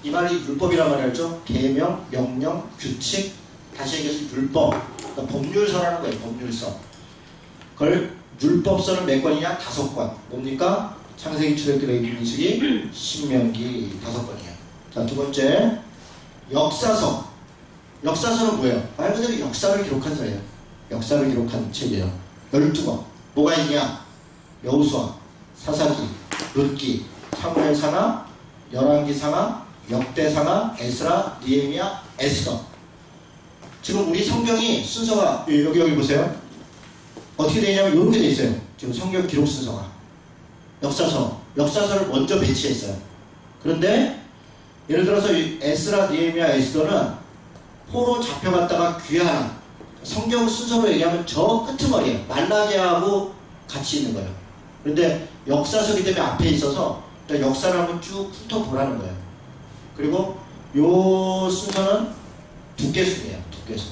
이 말이 율법이란 말이 알죠? 계명, 명령, 규칙, 다시 얘기해서 율법, 그러니까 법률서라는 거예요. 법률서. 그걸 율법서는 몇 권이냐? 5권. 뭡니까? 창세기, 출애굽기, 레위기, 민수기, 신명기 5권이에요. 자, 두 번째 역사서. 역사서는 뭐예요? 말 그대로 역사를 기록한 서예요. 역사를 기록한 책이에요. 12권. 뭐가 있냐? 여호수아, 사사기, 룻기, 사무엘상하, 열왕기상하, 역대상하, 에스라, 느헤미야, 에스더. 지금 우리 성경이 순서가 여기 보세요. 어떻게 되냐면 이렇게 돼 있어요. 지금 성경 기록 순서가. 역사서를 먼저 배치했어요. 그런데 예를 들어서 에스라, 느헤미야, 에스더는 포로 잡혀갔다가 귀환한 성경 순서로 얘기하면 저 끄트머리에 말라기하고 같이 있는 거예요. 그런데 역사서기 때문에 앞에 있어서 역사를 한번 쭉 훑어보라는 거예요. 그리고 요 순서는 두께순이에요. 두께순.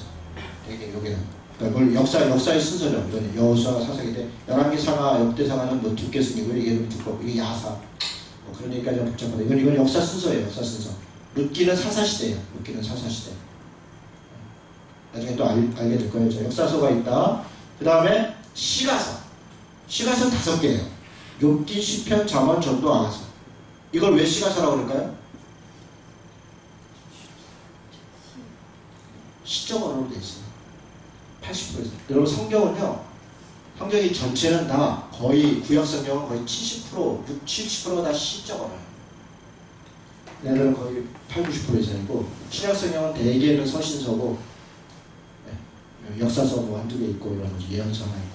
되게 여기는. 그러니까 역사의 순서죠. 이건 여호수아가 사사기인데 열왕기상하, 역대상하는 뭐 두께순이고 이게 두껍고 이게 야사. 뭐 그런 얘기까지 좀 복잡한데 이건 역사 순서예요. 역사 순서. 룻기는 사사시대예요. 룻기는 사사시대. 나중에 또 알게 될 거예요. 역사서가 있다. 그 다음에 시가서. 시가서는 5개예요. 욥기, 시편, 잠언, 전도, 아가서. 이걸 왜 시가서라고 그럴까요? 시적 언어로 되어 있어요. 80%에서. 여러분 성경이 전체는 다 거의 구약성경은 거의 70%, 70%가 다 시적 언어예요. 얘네들은 거의 80, 90% 이상이고 신약성경은 대개는 서신서고 역사서 뭐 한두 개 있고 이런 거지. 예언서 하나 있고.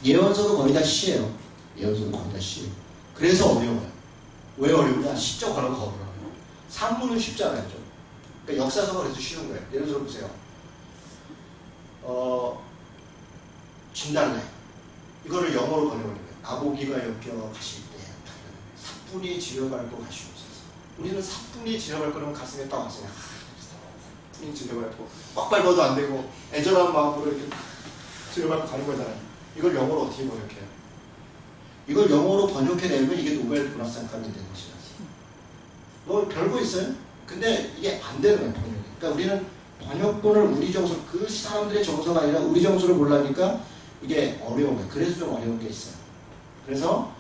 예언서도 거의 다 시예요. 예언서도 거의 다 시. 그래서 어려워요. 왜 어려우냐? 시적 언어가 어려워요. 산문은 쉽잖아요. 좀. 그러니까 역사서가 그래서 쉬운 거예요. 예를 들어 보세요. 진달래. 이거를 영어로 번역을 해요. 아고기가 엮여 가실 때 사뿐히 지려밟고 가시옵소서. 우리는 사뿐히 지려밟고 그러면 가슴에 딱 왔어요. 사뿐히 지려밟고 막 밟아도 안 되고 애절한 마음으로 이렇게 지려밟고 가는 거잖아요. 이걸 영어로 어떻게 번역해요? 이걸 영어로 번역해내면 이게 노벨 문학상감이 되는 것이야. 뭐 별거 있어요? 근데 이게 안 되는 거예요. 번역이. 그러니까 우리는 번역본을 우리 정서, 그 사람들의 정서가 아니라 우리 정서를 몰라니까 이게 어려운 거예요. 그래서 좀 어려운 게 있어요. 그래서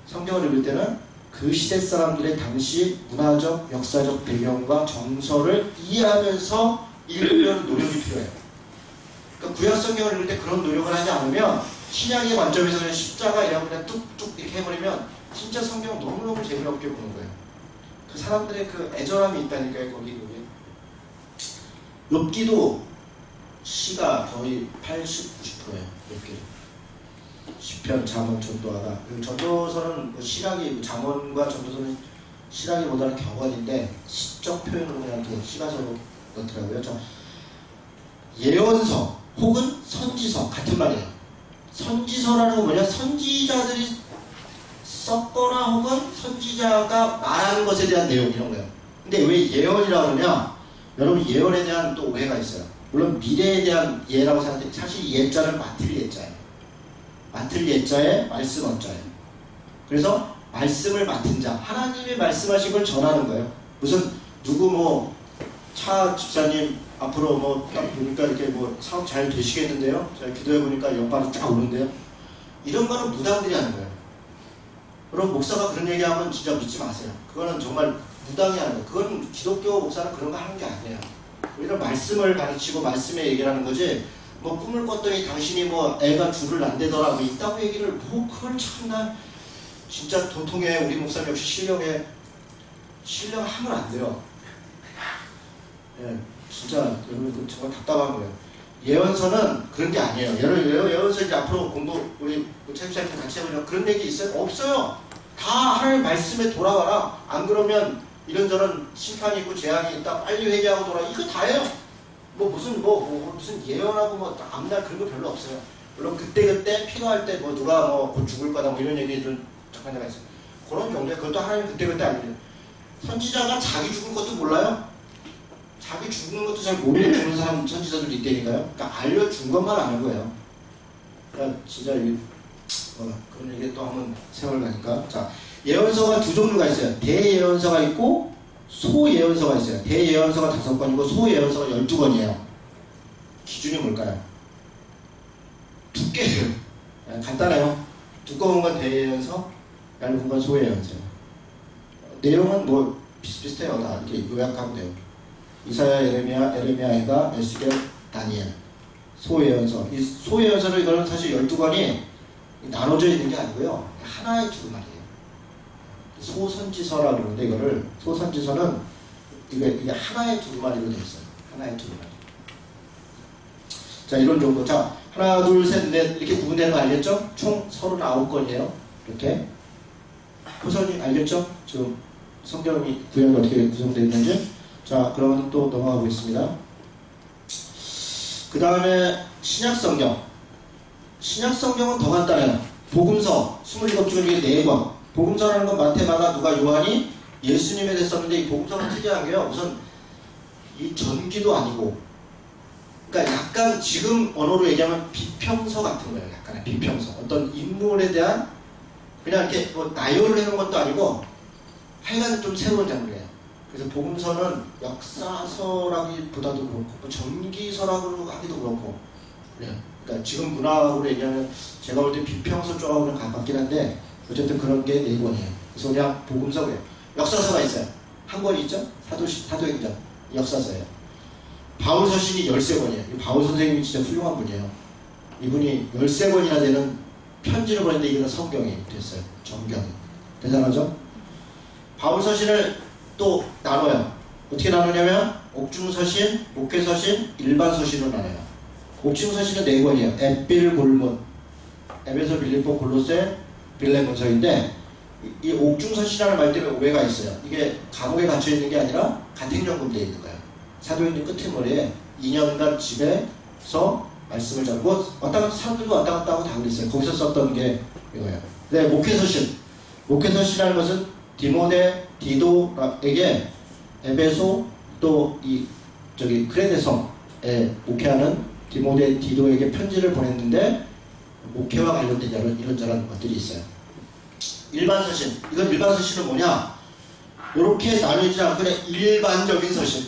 성경을 읽을 때는 그 시대 사람들의 당시 문화적, 역사적 배경과 정서를 이해하면서 읽으려는 노력이 필요해요. 그러니까 구약 성경을 읽을 때 그런 노력을 하지 않으면 신약의 관점에서 그냥 십자가이라고 그냥 뚝뚝 이렇게 해버리면 진짜 성경은 너무너무 재미없게 보는 거예요. 그 사람들의 그 애절함이 있다니까요. 거기. 욥기도 시가 거의 80, 90%예요. 욥기. 시편, 잠언, 전도하다. 전도서는 뭐 시라기, 잠언과 전도서는 시라기보다는 격언인데 시적 표현으로 그냥 또 시가서로 넣더라고요. 예언서 혹은 선지서 같은 말이에요. 선지서라는 건 뭐냐? 선지자들이 썼거나 혹은 선지자가 말하는 것에 대한 내용 이런 거예요. 근데 왜 예언이라고 그러냐? 여러분 예언에 대한 또 오해가 있어요. 물론 미래에 대한 예라고 생각해요. 사실 예자는 맡을 예자예요. 맡을 예자에 말씀 언자예요. 그래서 말씀을 맡은 자, 하나님이 말씀하신 걸 전하는 거예요. 무슨 누구 뭐 차 집사님 앞으로 뭐 딱 보니까 이렇게 뭐 사업 잘 되시겠는데요? 제가 기도해 보니까 연발이 쫙 오는데요. 이런 거는 무당들이 하는 거예요. 여러분 목사가 그런 얘기하면 진짜 믿지 마세요. 그거는 정말 무당이 하는 거예요. 그건 기독교 목사는 그런 거 하는 게 아니에요. 우리는 말씀을 가르치고 말씀에 얘기를 하는 거지. 뭐 꿈을 꿨더니 당신이 뭐 애가 둘을 낳는다더라 뭐 있다고 얘기를 뭐 그걸 참나 진짜 도통해. 우리 목사님 역시 신령하면 안 돼요. 예, 진짜 여러분 정말 답답한 거예요. 예언서는 그런 게 아니에요. 예언서 이제 앞으로 공부 우리 차집사님들 같이 해보면 그런 얘기 있어요? 없어요. 다 하나님 말씀에 돌아와라. 안 그러면 이런저런 심판이 있고 재앙이 있다. 빨리 회개하고 돌아와. 이거 다예요. 뭐 무슨 예언하고 뭐 앞날 그런 거 별로 없어요. 물론 그때 필요할 때 뭐 누가 뭐 곧 죽을 거다 뭐 이런 얘기들은 잠깐 있어요. 그런 경우에 그것도 하나님 그때 아니에요. 선지자가 자기 죽을 것도 몰라요. 자기 죽는 것도 잘 모르고 죽는 사람 선지자들도 있다니까요. 그러니까 알려준 것만 아는 거예요. 그러니까 진짜 그런 얘기 또 한번 세월 가니까. 자, 예언서가 두 종류가 있어요. 대예언서가 있고 소예언서가 있어요. 대예언서가 5권이고 소예언서가 12권이에요. 기준이 뭘까요? 두께예요. 간단해요. 두꺼운 건 대예언서, 얇은 건 소예언서예요. 내용은 뭐 비슷비슷해요. 다 이렇게 요약하면 돼요. 이사야, 에레미야, 에스겔, 다니엘. 소예언서. 이 소예언서는 이거는 사실 12권이 나눠져 있는 게 아니고요. 하나의 두루마리예요. 소선지서라고 그러는데 이거를 소선지서는 이게 하나의 두루마리로 되어 있어요. 하나의 두루마리. 자, 이런 정도. 자, 하나, 둘, 셋, 넷 이렇게 구분되는 거 알겠죠? 총 39권이에요. 이렇게. 호선이 알겠죠? 지금 성경이 구약이 어떻게 구성되어 있는지. 자, 그러면 또 넘어가 보겠습니다. 그 다음에 신약성경. 신약성경은 더 간단해요. 복음서 27쪽 중에 4권. 복음서라는 건 마태, 마가, 누가, 요한이 예수님에 대해서 썼는데 이 복음서는 특이한 게요. 우선 이 전기도 아니고 그러니까 약간 지금 언어로 얘기하면 비평서 같은 거예요. 약간의 비평서. 어떤 인물에 대한 그냥 이렇게 뭐 나열을 해놓은 것도 아니고 하여간 좀 새로운 장르예요. 그래서 복음서는 역사서라기보다도 그렇고 뭐 전기서라고 하기도 그렇고 그래요. 그러니까 지금 문학으로 얘기하면 제가 볼 때 비평서 쪽하고는 가깝긴 한데 어쨌든 그런 게 4권이에요. 그래서 그냥 복음서고요. 역사서가 있어요. 한 권이 있죠? 사도행전 역사서예요. 바울 서신이 13권이에요. 바울 선생님이 진짜 훌륭한 분이에요. 이분이 13권이나 되는 편지를 보냈는데 이거는 성경이 됐어요. 정경이. 대단하죠? 바울 서신을 또 나눠요. 어떻게 나누냐면 옥중서신, 목회서신, 일반서신으로 나눠요. 옥중서신은 4권이에요. 앳빌, 골문, 에베소, 빌립보, 골로새, 빌레몬서인데 이 옥중서신이라는 말 때문에 오해가 있어요. 이게 감옥에 갇혀있는 게 아니라 가택연금되어 있는 거예요. 사도행전 끝머리에 2년간 집에서 말씀을 전하고 사람들도 왔다 갔다 하고 다 그랬어요. 거기서 썼던 게 이거예요. 네, 목회서신. 목회서신이라는 것은 디모데, 디도에게 에베소 또 크레데 성에 목회하는 디모데, 디도에게 편지를 보냈는데 목회와 관련된 이런저런 것들이 있어요. 일반서신. 이건 일반서신은 뭐냐? 이렇게 나누지 않고 그냥 일반적인 서신.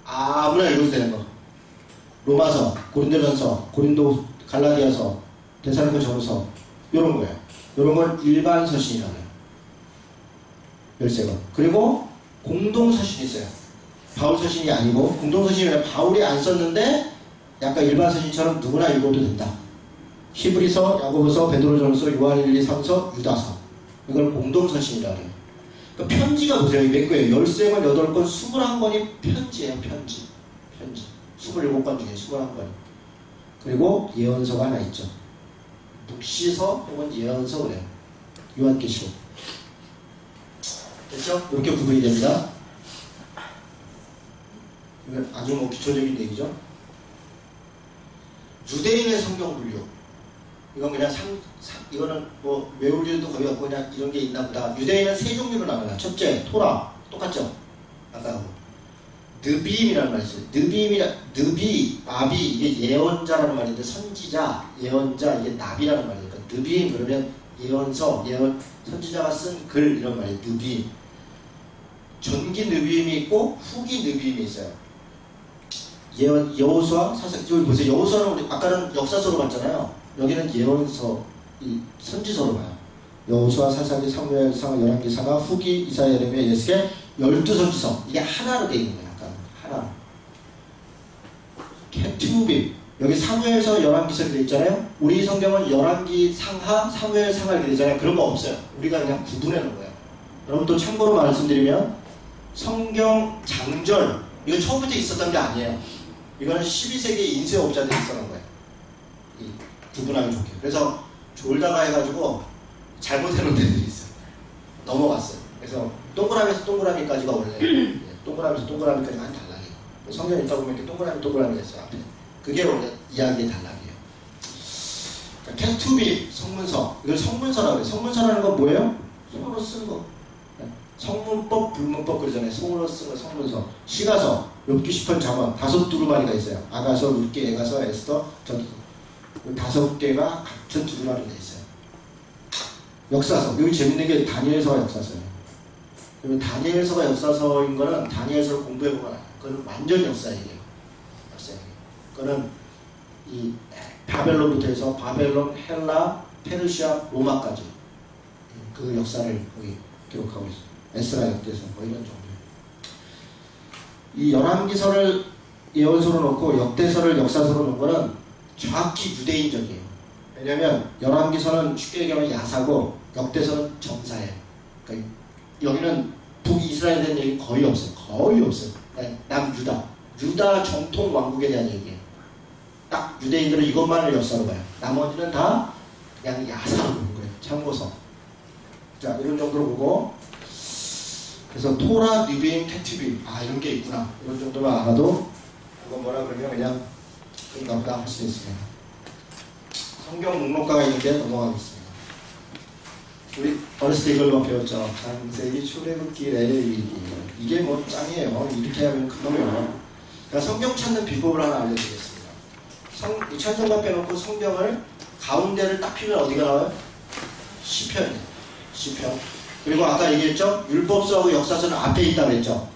아무나 읽어도 되는 거. 로마서, 고린도전서, 고린도 갈라디아서, 데살로니가 전서 이런 거예요. 이런 걸 일반 서신이라고 해요. 13권. 그리고 공동 서신이 있어요. 바울 서신이 아니고 공동 서신이 바울이 안 썼는데 약간 일반 서신처럼 누구나 읽어도 된다. 히브리서, 야고보서, 베드로전서, 요한 1, 2, 3서, 유다서. 이걸 공동 서신이라고 해요. 그러니까 편지가 보세요. 몇 개예요? 13권, 8권, 21권이 편지예요. 편지. 27권 중에 21권. 그리고 예언서가 하나 있죠. 묵시서 혹은 예언서 그래요. 요한계시록. 됐죠? 이렇게 구분이 됩니다. 이건 아주 뭐 기초적인 얘기죠. 유대인의 성경 분류. 이건 그냥 이거는 뭐 외울 일도 거의 없고 그냥 이런 게 있나 보다. 유대인은 세 종류로 나눠요. 첫째, 토라. 똑같죠? 아까 느비임이라는 말이 있어요. 느비, 나비, 이게 예언자라는 말인데 선지자, 예언자, 이게 나비라는 말이에요. 그러니까 느비임 그러면 예언서, 선지자가 쓴 글 이런 말이에요. 느비임. 전기 느비임이 있고 후기 느비임이 있어요. 여호수아, 사사기, 여기 보세요. 여호수아는 우리 아까는 역사서로 봤잖아요. 여기는 예언서, 선지서로 봐요. 여호수아, 사사기, 사무엘상, 열왕기사가, 후기, 이사야, 예레미야, 예스겔 12선지서. 이게 하나로 되어 있는 거예요. 약간 하나. 케투빔. 여기 사무엘서, 열왕기서 되어 있잖아요. 우리 성경은 열왕기 상하, 사무엘 상하 이렇게 되잖아요. 그런 거 없어요. 우리가 그냥 구분해 놓은 거예요. 여러분 또 참고로 말씀드리면 성경 장절 이거 처음부터 있었던 게 아니에요. 이거는 12세기 인쇄업자들이 써놓은 거예요. 구분하기 좋게. 그래서 졸다가 해가지고 잘못해놓은 데들이 있어요. 넘어갔어요. 그래서 동그라미에서 동그라미까지가 원래 동그라미에서 동그라미까지가 한 단락이에요. 성경 읽다 보면 이렇게 동그라미가 있어요. 앞에. 그게 원래 이야기의 단락이에요. 케투비 성문서. 이걸 성문서라고 해요. 성문서라는 건 뭐예요? 손으로 쓴 거. 성문법, 불문법 그러잖아요. 손으로 쓴 거 성문서. 시가서, 욥기, 시편, 잠언 5두루마리가 있어요. 아가서, 룻기, 에가서, 에스더, 전서. 5개가 같은 두루마리가 있어요. 역사서. 여기 재밌는 게 다니엘서가 역사서예요. 그러면 다니엘서가 역사서인 거는 다니엘서를 공부해보면 알아요. 그건 완전 역사 얘기예요. 역사 얘기. 그거는 이 바벨론부터 해서 바벨론, 헬라, 페르시아, 로마까지 그 역사를 거기 기록하고 있어요. 에스라 역대서 뭐 이런 정도예요. 이 열왕기서를 예언서로 놓고 역대서를 역사서로 놓은 거는 정확히 유대인적이에요. 왜냐하면 열왕기서는 쉽게 얘기하면 야사고 역대서는 정사예요. 그러니까 여기는 북이스라엘에 대한 얘기 거의 없어요. 거의 없어요. 남유다 정통 왕국에 대한 얘기예요. 딱 유대인들은 이것만을 역사로 봐요. 나머지는 다 그냥 야사로 보는 거예요. 참고서. 자, 이런 정도로 보고, 그래서 토라, 느비임, 케투빔, 이런 게 있구나. 이런 정도만 알아도 그건 뭐라 그러면 그냥 그런가 보다 할 수 있습니다. 성경 목록가가 있는데 넘어가겠습니다. 우리 어렸을 때 이걸로 배웠죠. 창세기, 출애굽기, 레위기. 이게 뭐 짱이에요. 이렇게 하면 큰놈이에요. 그러니까 성경 찾는 비법을 하나 알려드리겠습니다. 이 찬송가 빼놓고 성경을 가운데를 딱 피면 어디가 나와요? 시편이에요. 시편. 그리고 아까 얘기했죠? 율법서하고 역사서는 앞에 있다고 했죠?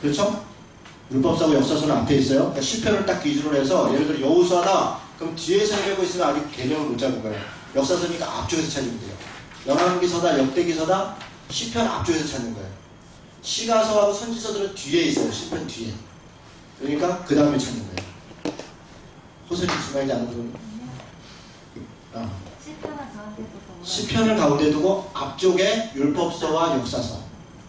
그렇죠? 율법서하고 역사서는 앞에 있어요. 그러니까 시편을 딱 기준으로 해서 예를 들어 여호수아다. 그럼 뒤에서 읽고 있으면 아직 개념을 못 잡은 거예요. 역사서니까 앞쪽에서 찾으면 돼요. 열왕기서다, 역대기서다, 시편 앞쪽에서 찾는 거예요. 시가서하고 선지서들은 뒤에 있어요. 시편 뒤에. 그러니까 그 다음에 찾는 거예요. 호세님 중간이지 않은 분? 시편을 가운데 두고 앞쪽에 율법서와 역사서.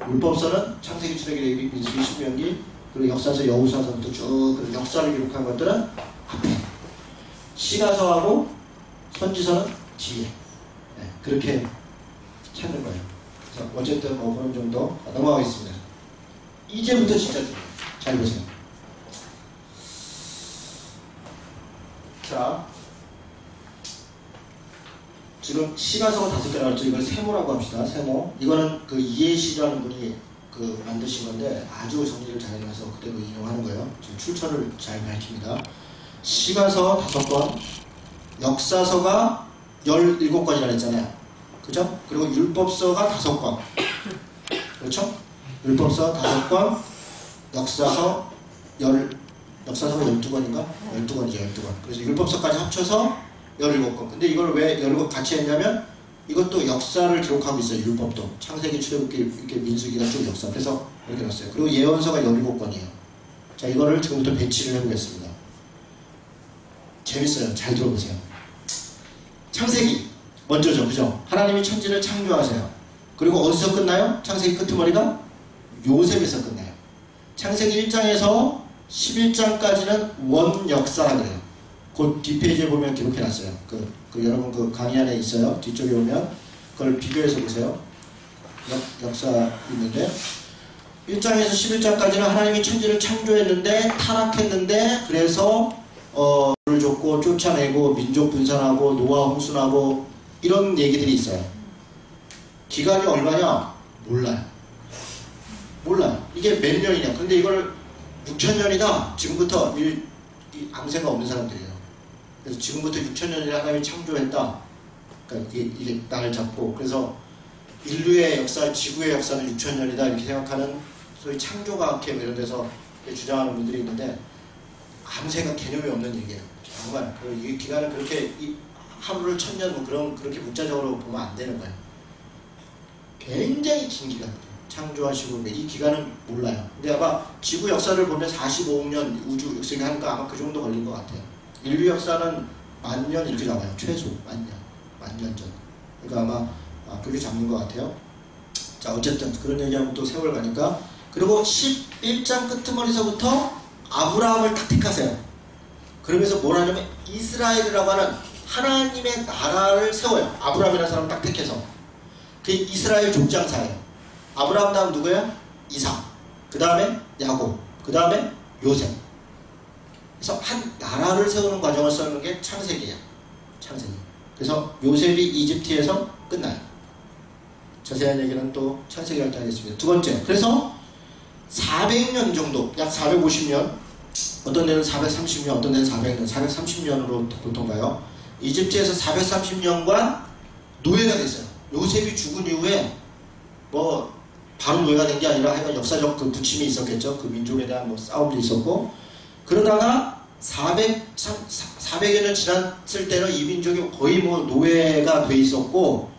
율법서는 창세기, 출애굽기, 레위기, 민수기, 신명기, 그리고 역사서, 여호수아서부터 쭉 역사를 기록한 것들은 앞에. 시가서하고 선지서는 뒤에. 네, 그렇게 찾는 거예요. 그래서 어쨌든 뭐 그런 정도 넘어가겠습니다. 이제부터 진짜 중요해요. 잘 보세요. 자, 지금 시가서가 5개 나왔죠. 이걸 세모라고 합시다. 세모. 이거는 그 이해시라는 분이 그 만드신 건데 아주 정리를 잘 해놔서 그대로 인용하는 거예요. 지금 출처를 잘 밝힙니다. 시가서 5권, 역사서가 17권이라 했잖아요. 그죠? 그리고 율법서가 5권. 그렇죠? 율법서 5권, 역사서가 12권인가? 12권이죠, 12권. 그래서 율법서까지 합쳐서 17권. 근데 이걸 왜 17권 같이 했냐면 이것도 역사를 기록하고 있어요. 율법도. 창세기, 출애굽기, 이렇게 민수기가 쭉 역사. 그래서 이렇게 넣었어요. 그리고 예언서가 17권이에요. 자, 이거를 지금부터 배치를 해보겠습니다. 재밌어요. 잘 들어보세요. 창세기 먼저죠. 그죠? 하나님이 천지를 창조하세요. 그리고 어디서 끝나요? 창세기 끄트머리가 요셉에서 끝나요. 창세기 1장에서 11장까지는 원역사라 그래요. 그 뒷페이지에 보면 기록해놨어요. 여러분 그 강의 안에 있어요. 뒤쪽에 오면 그걸 비교해서 보세요. 역사 있는데 1장에서 11장까지는 하나님이 천지를 창조했는데 타락했는데 그래서 를 줬고 뭐 쫓아내고 민족 분산하고 노아 홍순하고 이런 얘기들이 있어요. 기간이 얼마냐? 몰라요. 이게 몇 년이냐? 근데 이걸 6,000년이다. 지금부터 이 아무 생각 없는 사람들이에요. 그래서 지금부터 6,000년이나 하나님이 창조했다. 그러니까 이게 날을 잡고, 그래서 인류의 역사, 지구의 역사는 6,000년이다 이렇게 생각하는 소위 창조과학회 이런 데서 주장하는 분들이 있는데 아무 생각 개념이 없는 얘기예요. 정말 이 기간을 그렇게 하루를 1,000년 뭐 그렇게 문자적으로 보면 안 되는 거예요. 굉장히 긴 기간이에요. 창조하시고 이 기간은 몰라요. 근데 아마 지구 역사를 보면 45억 년 우주 육생하니까 아마 그 정도 걸린 것 같아요. 인류 역사는 10,000년 이렇게 잡아요. 최소 10,000년 전. 그러니까 아마 그렇게 잡는 것 같아요. 자, 어쨌든 그런 얘기하면 또 세월 가니까. 그리고 11장 끄트머리서부터 아브라함을 딱 택하세요. 그러면서 뭘 하냐면 이스라엘이라고 하는 하나님의 나라를 세워요. 아브라함이라는 사람을 딱 택해서. 그게 이스라엘 족장사예요. 아브라함 다음 누구예요? 이삭. 그 다음에 야곱. 그 다음에 요셉. 그래서 한 나라를 세우는 과정을 써는 게 창세기예요. 창세기. 그래서 요셉이 이집트에서 끝나요. 자세한 얘기는 또 창세기 할 때 하겠습니다. 두 번째. 그래서 400년 정도, 약 450년, 어떤 데는 430년, 어떤 데는 400년, 430년으로 보통 가요. 이집트에서 430년간 노예가 됐어요. 요셉이 죽은 이후에 뭐 바로 노예가 된 게 아니라 하여간 역사적 그 부침이 있었겠죠. 그 민족에 대한 뭐 싸움도 있었고, 그러다가 400여 년 지났을 때는 이 민족이 거의 뭐 노예가 돼 있었고,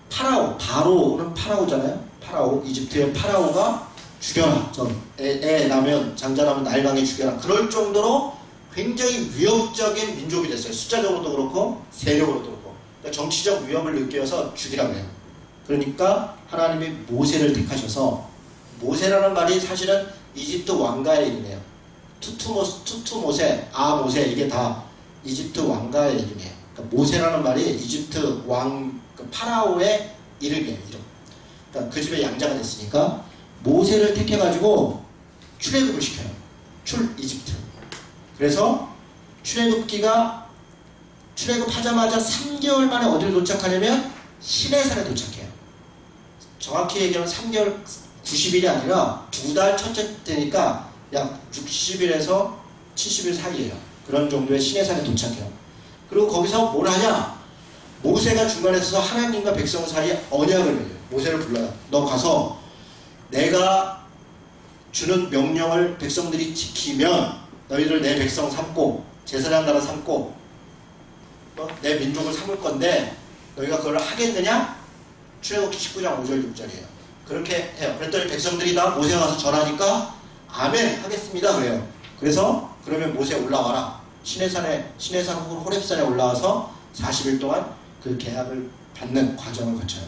바로는 파라오잖아요. 파라오, 이집트의 파라오가 죽여라. 애 나면, 장자 나면 날강에 죽여라. 그럴 정도로 굉장히 위협적인 민족이 됐어요. 숫자적으로도 그렇고 세력으로도 그렇고. 그러니까 정치적 위협을 느껴서 죽이라고 해요. 그러니까 하나님이 모세를 택하셔서, 모세라는 말이 사실은 이집트 왕가의 이름이에요. 투투모세, 모세, 이게 다 이집트 왕가의 이름이에요. 그러니까 모세라는 말이 이집트 왕, 파라오의 이름이에요. 이름. 그러니까 그 집에 양자가 됐으니까 모세를 택해가지고 출애굽을 시켜요. 이집트. 그래서 출애굽하자마자 3개월 만에 어디를 도착하냐면 시내산에 도착해요. 정확히 얘기하면 3개월 90일이 아니라 2달 첫째 때니까 약 60일에서 70일 사이에요. 그런 정도의 시내산에 도착해요. 그리고 거기서 뭘 하냐? 모세가 중간에 서서 하나님과 백성 사이에 언약을 맺어요. 모세를 불러요. 너 가서 내가 주는 명령을 백성들이 지키면 너희를 내 백성 삼고 제사장 나라 삼고 내 민족을 삼을 건데 너희가 그걸 하겠느냐? 출애굽기 19장 5절 6절이에요. 그렇게 해요. 그랬더니 백성들이 다 모세가 가서 전하니까 아멘 하겠습니다 그래요. 그래서 그러면 모세 올라와라. 시내산 혹은 호렙산에 올라와서 40일 동안 그 계약을 받는 과정을 거쳐요.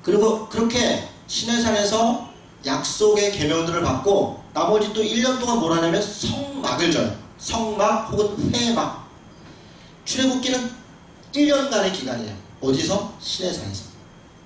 그리고 그렇게 시내산에서 약속의 계명들을 받고 나머지 또 1년 동안 뭘 하냐면 성막을 져요. 성막 혹은 회막. 출애굽기는 1년간의 기간이에요. 어디서? 시내산에서.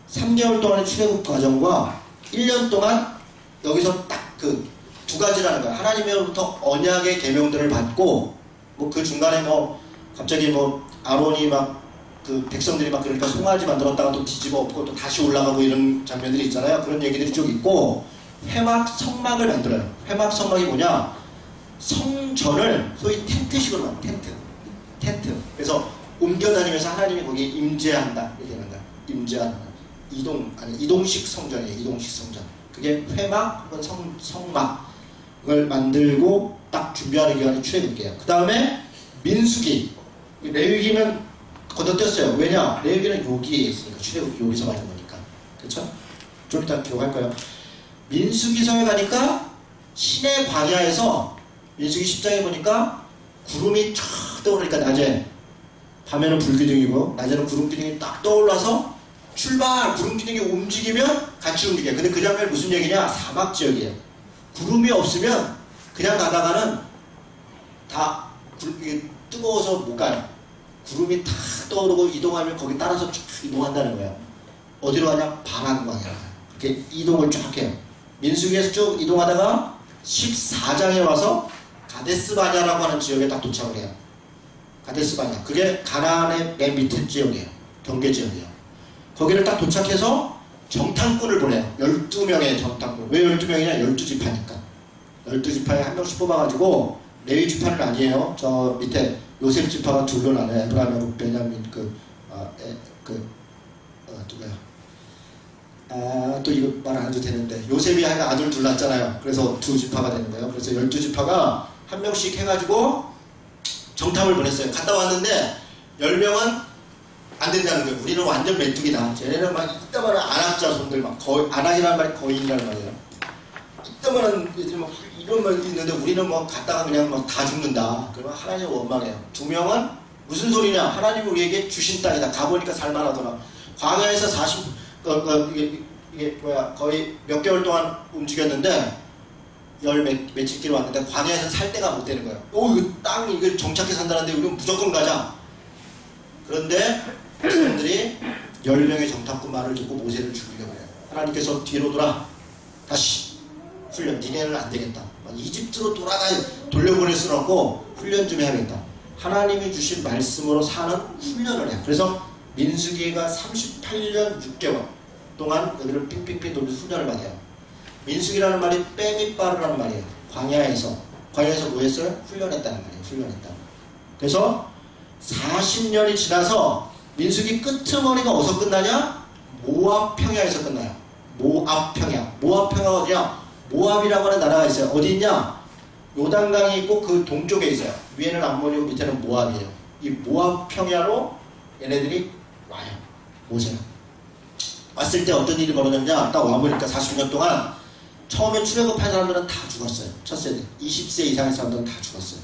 3개월 동안의 출애굽 과정과 1년 동안 여기서 딱 그 두 가지라는 거예요. 하나님으로부터 언약의 계명들을 받고 뭐 그 중간에 뭐 갑자기 뭐 아론이 막 그 백성들이 막 그러니까 송아지 만들었다가 또 뒤집어 엎고 또 다시 올라가고 이런 장면들이 있잖아요. 그런 얘기들이 쭉 있고, 성막을 만들어요. 성막이 뭐냐? 성전을 소위 텐트식으로 만들어요. 텐트. 그래서 옮겨다니면서 하나님이 거기에 임재한다. 이렇게 한다. 임재한다. 이동식 성전이에요. 이동식 성전. 그게 회막 혹은 성막을 만들고 딱 준비하는 기간이 출애굽기예요. 그 다음에 민수기. 레위기는 건너뛰었어요. 왜냐? 레위기는 여기에 있으니까. 출애굽기 여기서 받은 거니까. 그렇죠? 좀 이따 기억할 거예요. 민수기서에 가니까 시내 광야에서 민수기 10장에 보니까 구름이 쫙 떠오르니까 낮에, 밤에는 불기둥이고 낮에는 구름기둥이 딱 떠올라서 출발! 구름기둥이 움직이면 같이 움직여요. 근데 그 장면이 무슨 얘기냐? 사막 지역이에요. 구름이 없으면 그냥 가다가는 다 뜨거워서 못 가요. 구름이 탁 떠오르고 이동하면 거기 따라서 쫙 이동한다는 거예요. 어디로 가냐? 방한광야로. 이렇게 이동을 쫙 해요. 민수기에서 쭉 이동하다가 14장에 와서 가데스바냐라고 하는 지역에 딱 도착을 해요. 가데스바냐. 그게 가나안의 맨 밑에 지역이에요. 경계 지역이에요. 거기를 딱 도착해서 정탐꾼을 보내요. 12명의 정탐꾼. 왜 12명이냐? 12지파니까. 12지파에 한 명씩 뽑아가지고 레위 지파는 아니에요. 저 밑에 요셉 지파가 둘로 나눠요. 에브라임하고 베냐민 누구야? 또 이거 말 안 해도 되는데 요셉이 하여간 아들 둘 낳았잖아요. 그래서 2지파가 되는 거예요. 그래서 12지파가 한 명씩 해가지고 정탐을 보냈어요. 갔다 왔는데 10명은 안 된다는 거예요. 우리는 완전 메뚜기다. 쟤네는 막 이따만한 안악자손들 막 거의 안악이라는 말이 거인이라는 말이에요. 이따만한 애들이 막 이런 말 있는데 우리는 뭐 갔다가 그냥 막 다 죽는다. 그러면 하나님 원망해요. 2명은 무슨 소리냐? 하나님 우리에게 주신 땅이다. 가보니까 살만하더라. 광야에서 이게 뭐야 거의 몇 개월 동안 움직였는데 며칠 길 왔는데 광야에서 살 데가 못 되는 거예요. 이거 땅 이거 정착해 산다는데 우리는 무조건 가자. 그런데 백성들이 10명의 정탐꾼 말을 듣고 모세를 죽이려고 해요. 하나님께서 뒤로 돌아 다시 훈련. 니네는 안 되겠다. 이집트로 돌려보낼 수는 없고 훈련 좀 해야겠다. 하나님이 주신 말씀으로 사는 훈련을 해요. 그래서 민수기가 38년 6개월 동안 여기를 삥삥삥 돌면서 훈련을 받아요. 민수기라는 말이 빼미빠르라는 말이에요. 광야에서 뭐 했어요? 훈련했다는 말이에요. 훈련했다. 그래서 40년이 지나서 민수기 끄트머리가 어디서 끝나냐? 모압 평야에서 끝나요. 모압 평야. 모압 평야가 어디냐? 모압이라고 하는 나라가 있어요. 어디 있냐? 요단강이 있고 그 동쪽에 있어요. 위에는 암몬이고 밑에는 모압이에요. 이 모압 평야로 얘네들이 와요. 모세가. 왔을 때 어떤 일이 벌어졌냐? 딱 와보니까 40년 동안 처음에 출애굽한 사람들은 다 죽었어요. 첫 세대. 20세 이상의 사람들은 다 죽었어요.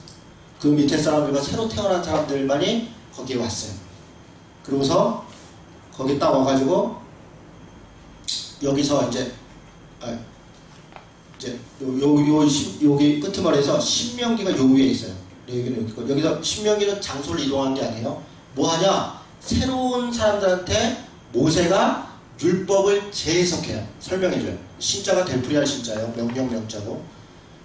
그 밑에 사람들과 새로 태어난 사람들만이 거기에 왔어요. 그러고서 거기 딱 와가지고 여기서 이제 여기 끄트머리에서 신명기가 요 위에 있어요. 여기서 신명기는 장소를 이동한 게 아니에요. 뭐 하냐? 새로운 사람들한테 모세가 율법을 재해석해요. 설명해줘요. 신자가 되풀이할 신자예요. 명령자고.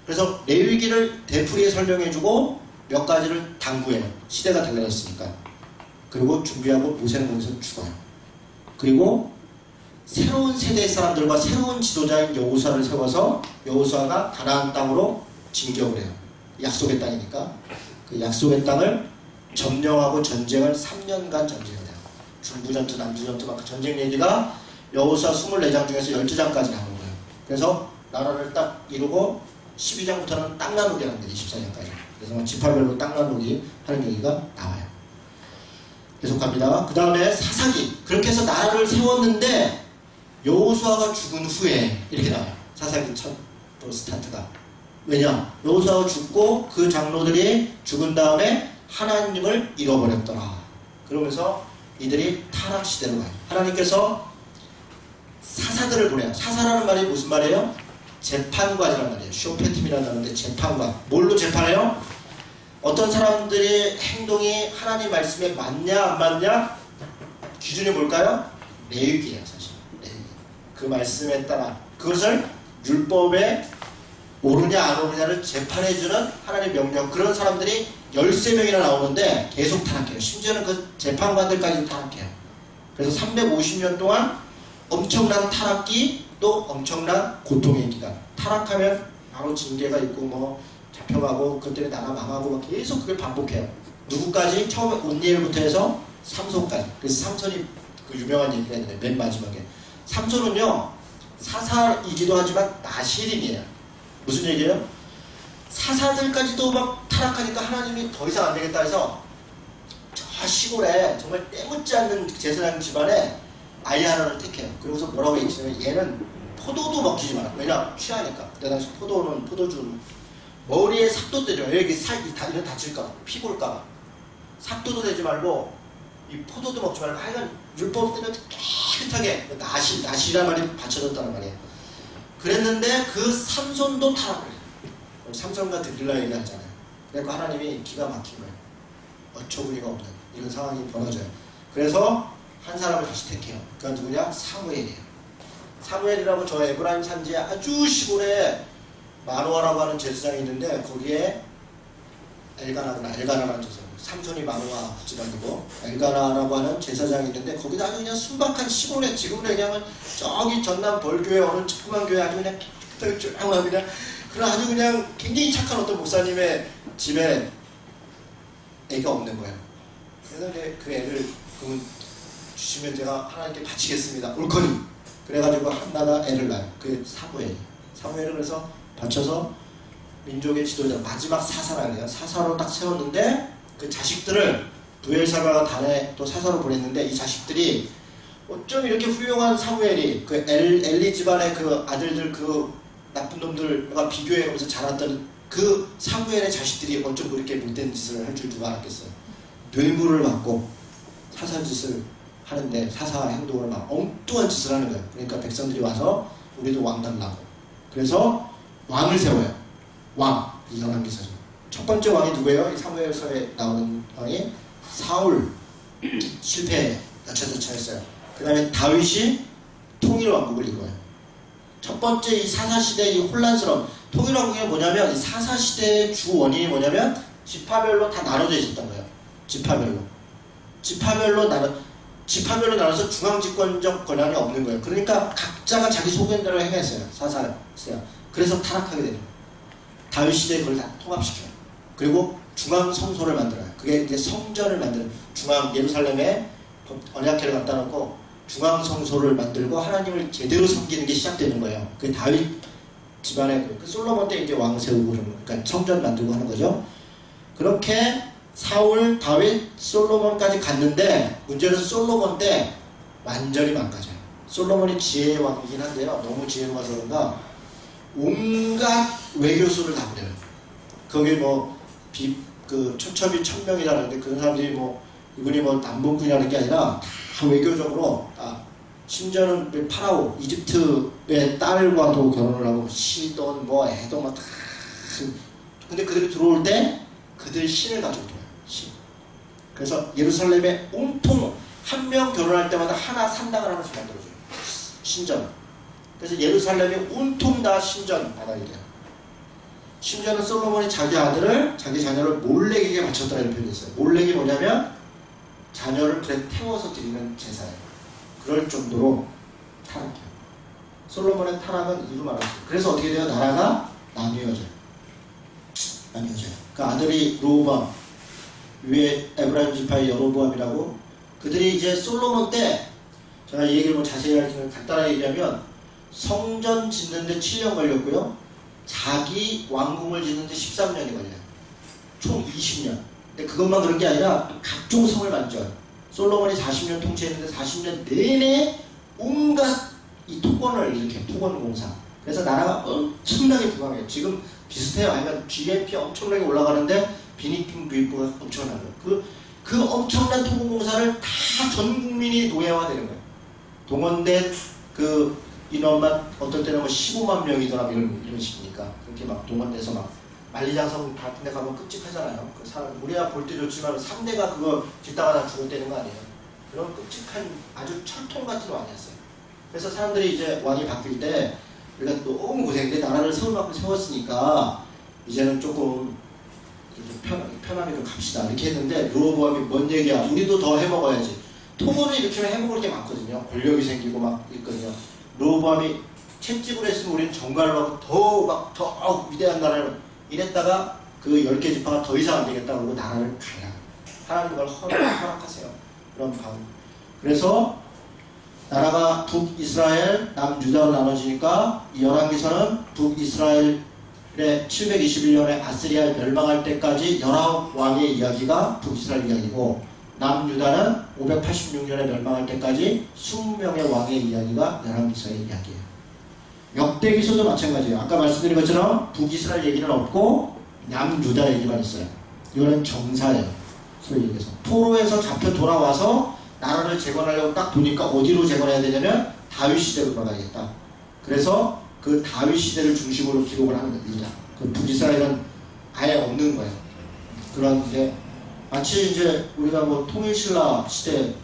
그래서 레위기를 되풀이에 설명해주고 몇 가지를 당부해요. 시대가 달라졌으니까. 그리고 준비하고 모세는 거기서 죽어요. 그리고 새로운 세대의 사람들과 새로운 지도자인 여호수아를 세워서 여호수아가 가나안 땅으로 진격을 해요. 약속의 땅이니까. 그 약속의 땅을 점령하고 전쟁을 3년간 전쟁을 해요. 중부전투, 남부전투 막 전쟁 얘기가 여호수아 24장 중에서 12장까지 나오는 거예요. 그래서 나라를 딱 이루고 12장부터는 땅 나누기 하는데 24장까지. 그래서 지파별로 땅 나누기 하는 얘기가 나와요. 계속합니다. 그 다음에 사사기. 그렇게 해서 나라를 세웠는데 여호수아가 죽은 후에 이렇게 나와요. 사사기 첫 스타트가. 왜냐? 여호수아가 죽고 그 장로들이 죽은 다음에 하나님을 잃어버렸더라. 그러면서 이들이 타락시대로 가요. 하나님께서 사사들을 보내요. 사사라는 말이 무슨 말이에요? 재판관이라는 말이에요. 쇼페팀이라는 말인데 재판관. 뭘로 재판해요? 어떤 사람들의 행동이 하나님 말씀에 맞냐 안 맞냐? 기준이 뭘까요? 레위기예요. 사실. 레위기. 그 말씀에 따라 그것을 율법에 오르냐 안 오르냐를 재판해주는 하나님의 명령. 그런 사람들이 13명이나 나오는데 계속 타락해요. 심지어는 그 재판관들까지도 타락해요. 그래서 350년 동안 엄청난 타락기 또 엄청난 고통의 기간. 타락하면 바로 징계가 있고 뭐 잡혀가고 그것 때문에 나라 망하고 막 계속 그걸 반복해요. 누구까지? 처음에 온니엘부터 해서 삼손까지. 그래서 삼손이 그 유명한 얘기가 있는데 맨 마지막에 삼손은요 사사이기도 하지만 나실인이에요. 무슨 얘기예요? 사사들까지도 막 타락하니까 하나님이 더 이상 안 되겠다 해서 저 시골에 정말 때묻지 않는 제사장 집안에 아이 하나를 택해요. 그러고서 뭐라고 얘기했냐면 얘는 포도도 먹히지 마라. 왜냐? 취하니까. 그때 당시 포도는 포도주 머리에 삽도 떼지 마. 여기 이런 다칠까봐 피골까봐 삽도도 대지 말고 이 포도도 먹지 말고 하여간 율법 때문에 깨끗하게 나시라는 말이 받쳐졌다는 말이에요. 그랬는데 그 삼손도 타락을 해요. 삼손과 들릴라 얘기하잖아요. 그러니까 하나님이 기가 막힌 거예요. 어처구니가 없는 이런 상황이 벌어져요. 그래서 한 사람을 다시 택해요. 그러니까 누구냐? 사무엘이에요. 사무엘이라고 저 에브라임 산지에 아주 시골에 마노아라고 하는 제사장이 있는데 거기에 엘가나구나. 엘가나라는 제사. 삼손이 마노아 집안이고 엘가나라고 하는 제사장이 있는데 거기다 아주 그냥 순박한 시골에 지금은 그냥 저기 전남 벌교회 어느 조그만 교회 아주 그냥 쫄쫄하고 그냥 그런 아주 그냥 굉장히 착한 어떤 목사님의 집에 애가 없는 거예요. 그래서 이제 그 애를 그분 주시면 제가 하나님께 바치겠습니다. 옳거니. 그래가지고 한나가 애를 낳아요. 그게 사무엘. 사무엘을 그래서 바쳐서 민족의 지도자 마지막 사사라네요. 사사로 딱 세웠는데 그 자식들을 부엘사가 단에 또 사사로 보냈는데 이 자식들이 어쩜 이렇게 훌륭한 사무엘이 그 엘리 집안의 그 아들들 그 나쁜 놈들과 비교해보면서 자랐던 그 사무엘의 자식들이 어쩜 그렇게 못된 짓을 할 줄 누가 알았겠어요. 뇌물을 받고 사사짓을 하는데 사사 행동을 막 엉뚱한 짓을 하는 거예요. 그러니까 백성들이 와서 우리도 왕 달라고. 그래서 왕을 세워요. 왕. 이 열왕기서죠. 첫 번째 왕이 누구예요? 이 사무엘서에 나오는 왕이 사울. 실패 여차저차했어요. 그 다음에 다윗이 통일왕국을 이루어요. 첫 번째 이 사사시대의 이 혼란스러운 통일왕국이 뭐냐면 이 사사시대의 주 원인이 뭐냐면 지파별로 다 나눠져 있었던 거예요. 지파별로 나눠서 중앙집권적 권한이 없는 거예요. 그러니까 각자가 자기 소견대로 행했어요. 사사시대가. 그래서 타락하게 되는 거예요. 다윗 시대에 그걸 다 통합시켜요. 그리고 중앙 성소를 만들어요. 그게 이제 성전을 만드는 중앙 예루살렘에 언약궤를 갖다 놓고 중앙 성소를 만들고 하나님을 제대로 섬기는 게 시작되는 거예요. 그게 다윗 집안의 그 솔로몬 때 이제 왕 세우고 그러니까 성전 만들고 하는 거죠. 그렇게 사울, 다윗, 솔로몬까지 갔는데 문제는 솔로몬 때 완전히 망가져요. 솔로몬이 지혜의 왕이긴 한데요. 너무 지혜로워서 그런가 온갖 외교수를 다 부려요. 거기 그 천첩이 1000명이라는데 그런 사람들이 이분이 남봉꾼이라는 게 아니라 다 외교적으로 심지어는 파라오 이집트의 딸과도 결혼을 하고 시돈 애도 다 근데 그들이 들어올 때 그들이 신을 가지고 들어와요. 신. 그래서 예루살렘에 온통 한 명 결혼할 때마다 하나 산당을 하나씩 만들어줘요. 신전. 그래서 예루살렘이 온통 다 신전 바닥이 돼요. 심지어는 솔로몬이 자기 자녀를 몰래에게 바쳤다 이런 표현이 있어요. 몰래기 뭐냐면 자녀를 불에 태워서 드리는 제사예요. 그럴 정도로 타락해요. 솔로몬의 타락은 이루 말할 수 있어요. 그래서 어떻게 돼요? 나라가 나뉘어져요. 그 아들이 로보암, 위에 에브라임 지파의 여로보암이라고 그들이 이제 솔로몬 때 제가 이 얘기를 자세히 하지만 간단하게 얘기하면 성전 짓는데 7년 걸렸고요. 자기 왕궁을 짓는데 13년이 걸려요. 총 20년. 근데 그것만 그런 게 아니라 각종 성을 만져요. 솔로몬이 40년 통치했는데 40년 내내 온갖 이 토건을 일으켜요. 토건 공사. 그래서 나라가 엄청나게 부강해요. 지금 비슷해요. 아니면 GNP 엄청나게 올라가는데 비니핑 부익부가 엄청난 거예요. 그 엄청난 토건 공사를 다 전 국민이 노예화되는 거예요. 동원된 그 인원만 어떨 때는 15만 명이더라 이런 식이니까 그렇게 막 동원돼서 만리장성 같은 데 가면 끔찍하잖아요. 그 사람 우리야 볼 때 좋지만 3대가 그거 짓다가 다 죽었다는 거 아니에요. 그런 끔찍한 아주 철통 같은 왕이었어요. 그래서 사람들이 이제 왕이 바뀔 때 우리가 너무 고생인데 나라를 세울 만큼 세웠으니까 이제는 조금 편하게 좀 갑시다 이렇게 했는데 르호보암이 뭔 얘기야. 우리도 더 해먹어야지. 토건을 일으키면 해먹을 게 많거든요. 권력이 생기고 막 있거든요. 르호보암이 채찍을 했으면 우리는 정갈로 하고 더 위대한 나라를 이랬다가 그 10개 지파가 더 이상 안 되겠다 그러고 나라를 가야 하나님 그걸 허락하세요. 그런 방. 그래서 나라가 북이스라엘, 남유다로 나눠지니까 이 열왕기서는 북이스라엘의 721년에 아스리아 멸망할 때까지 19왕의 이야기가 북이스라엘 이야기고 남유다는 586년에 멸망할 때까지 20명의 왕의 이야기가 열왕기서의 이야기예요. 역대기서도 마찬가지예요. 아까 말씀드린 것처럼 북이스라엘 얘기는 없고 남유다 얘기만 있어요. 이거는 정사예요. 소위 얘기해서 포로에서 잡혀 돌아와서 나라를 재건하려고 딱 보니까 어디로 재건해야 되냐면 다윗 시대로 돌아가야겠다. 그래서 그 다윗 시대를 중심으로 기록을 하는 겁니다. 그 북이스라엘은 아예 없는 거예요. 그런데 마치 이제 우리가 통일신라 시대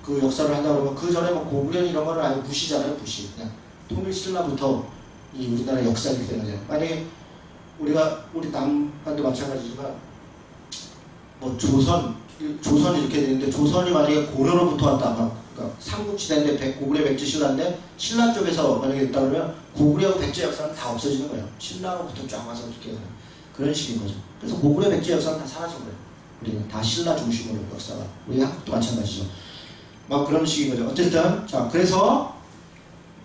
그 역사를 한다 그러면 그 전에 고구려 이런 거는 아예 무시잖아요. 무시. 그냥 통일신라부터 이 우리나라 역사이기 때문에 만약에 우리 남한도 마찬가지지만 뭐 조선이 이렇게 되는데 조선이 만약에 고려로부터 왔다. 그러니까 삼국시대인데 고구려 백제 신라인데 신라 쪽에서 만약에 있다 그러면 고구려하고 백제 역사는 다 없어지는 거예요. 신라로부터 쫙 와서 이렇게 그런 식인 거죠. 그래서 고구려 백제 역사는 다 사라진 거예요. 우리는 다 신라 중심으로 역사가. 우리 한국도 마찬가지죠. 막 그런 식인 거죠. 어쨌든 자 그래서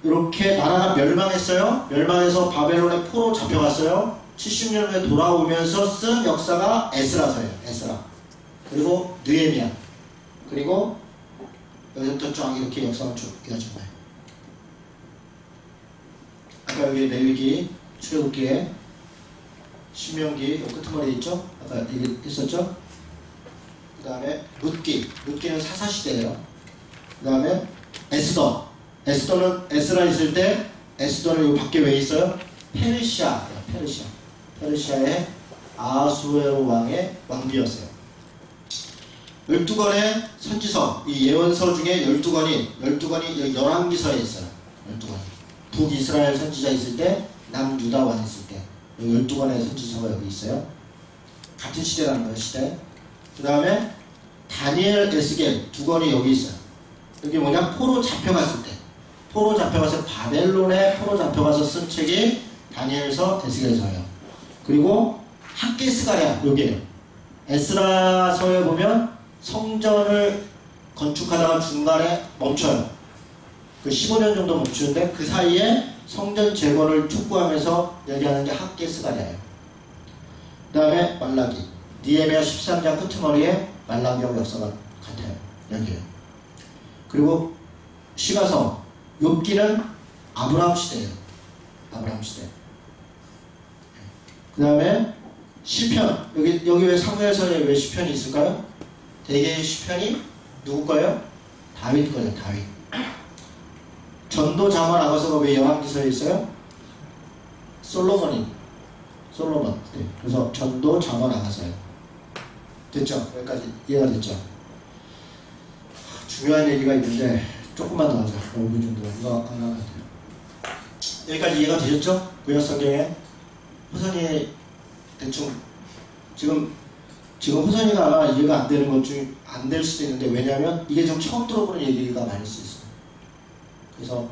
이렇게 나라가 멸망했어요. 멸망해서 바벨론의 포로 잡혀갔어요. 70년 후에 돌아오면서 쓴 역사가 에스라서예요. 에스라. 그리고 느헤미야. 그리고 여기서부터 쫙 이렇게 역사가 쭉 이어진 거예요. 아까 여기 레위기, 출애굽기에 신명기 끄트머리에 있죠? 아까 얘기했었죠? 그 다음에 룻기는 사사시대예요. 그 다음에 에스더는 에스라 있을 때 에스더는 여기 밖에 왜 있어요? 페르시아의 아수에로 왕의 왕비였어요. 12권의 선지서, 이 예언서 중에 12권이 열왕기서에 있어요. 12권. 북이스라엘 선지자 있을 때, 남유다 왕 있을 때 12권의 선지서가 여기 있어요. 같은 시대라는 거예요. 시대. 그 다음에 다니엘, 에스겔 2권이 여기 있어요. 여기 뭐냐? 포로 잡혀갔을 때, 포로 잡혀가서 바벨론에 포로 잡혀가서 쓴 책이 다니엘서, 에스겔서예요. 그리고 학개스가랴 여기에요. 에스라서에 보면 성전을 건축하다가 중간에 멈춰요. 그 15년 정도 멈추는데 그 사이에 성전 재건을 촉구하면서 얘기하는 게 학개스가랴예요. 그 다음에 말라기, 니에미야 13장 끄트머리에 말라기하고 역사가 같아요. 여기에요. 그리고 시가서, 욥기는 아브라함 시대예요. 아브라함 시대. 그 다음에 시편, 여기 왜 사무엘서에 왜 시편이 있을까요? 대개의 시편이 누구 거예요? 다윗 거예요. 다윗. 전도자만 아가서가 왜 열왕기서에 있어요? 솔로몬. 네. 그래서 전도자만 아가서예요. 됐죠? 여기까지 이해가 됐죠? 중요한 얘기가 있는데 조금만 더 하자. 5분 정도. 이거 안 나가도 돼요. 여기까지 이해가 되셨죠? 구약성경에 호선이 대충 지금 호선이가 아마 이해가 안 되는 것 중 안 될 수도 있는데, 왜냐하면 이게 좀 처음 들어보는 얘기가 많을 수 있어요. 그래서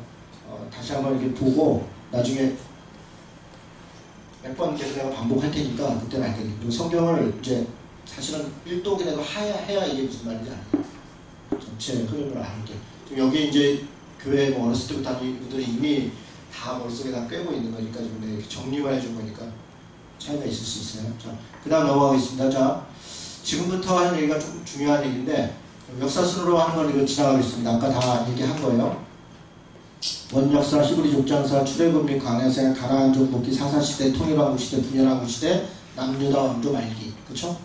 다시 한번 이렇게 보고 나중에 몇 번 계속 내가 반복할 테니까 그때는 알겠네요. 그리고 성경을 이제 사실은 1독이라도 해야 이게 무슨 말인지 알아요. 전체 흐름을 아는 게. 지금 여기 이제 교회 뭐 어렸을 때부터 다니는 분들이 이미 다 머릿속에 다 꿰고 있는 거니까 지금 내가 정리만 해준 거니까 차이가 있을 수 있어요. 자, 그 다음 넘어가겠습니다. 자, 지금부터 하는 얘기가 좀 중요한 얘기인데, 역사 순으로 하는 걸 이거 지나가겠습니다. 아까 다 얘기한 거예요. 원역사, 히브리 족장사, 출애굽 및 광야생, 가나안족 복귀, 사사시대, 통일왕국 시대, 분열왕국 시대, 남유다 왕조 말기. 그쵸?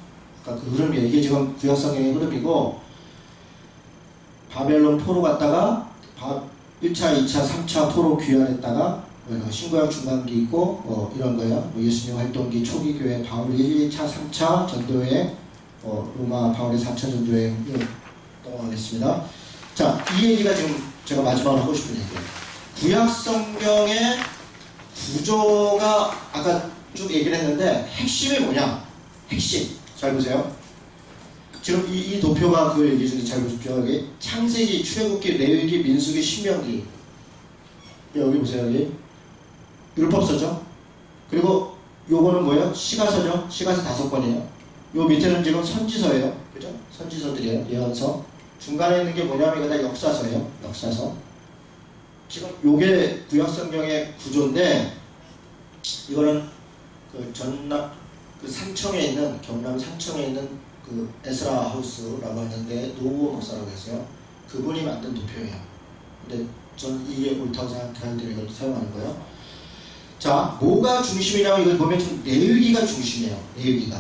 그러니까 그 흐름이에요. 이게 지금 구약성경의 흐름이고, 바벨론 포로 갔다가 1차, 2차, 3차 포로 귀환했다가 신구약 중간기 있고 이런 거예요. 예수님 활동기 초기 교회 바울 1차, 3차 전도회, 로마 바울의 4차 전도회 넘어가겠습니다. 자, 이 얘기가 지금 제가 마지막으로 하고 싶은 얘기예요. 구약 성경의 구조가 아까 쭉 얘기를 했는데 핵심이 뭐냐? 핵심. 잘 보세요. 지금 이 도표가 그 얘기 중에 잘 보십시오. 여기 창세기, 출애굽기, 레위기, 민수기, 신명기. 여기 보세요. 여기 율법서죠. 그리고 요거는 뭐예요? 시가서죠. 시가서 5권이에요. 요 밑에는 지금 선지서예요. 그죠? 선지서들이에요. 예언서. 중간에 있는 게 뭐냐면 이거 다 역사서예요. 역사서. 지금 요게 구약성경의 구조인데, 이거는 그 산청에 있는, 경남 산청에 있는 그 에스라 하우스라고 하는데 노우어 목사라고 했어요. 그분이 만든 도표예요. 근데 저는 이게 옳다고 생각하는데 이걸 사용하는 거예요. 자, 뭐가 중심이냐면 이걸 보면 지금 레위기가 중심이에요. 레위기가.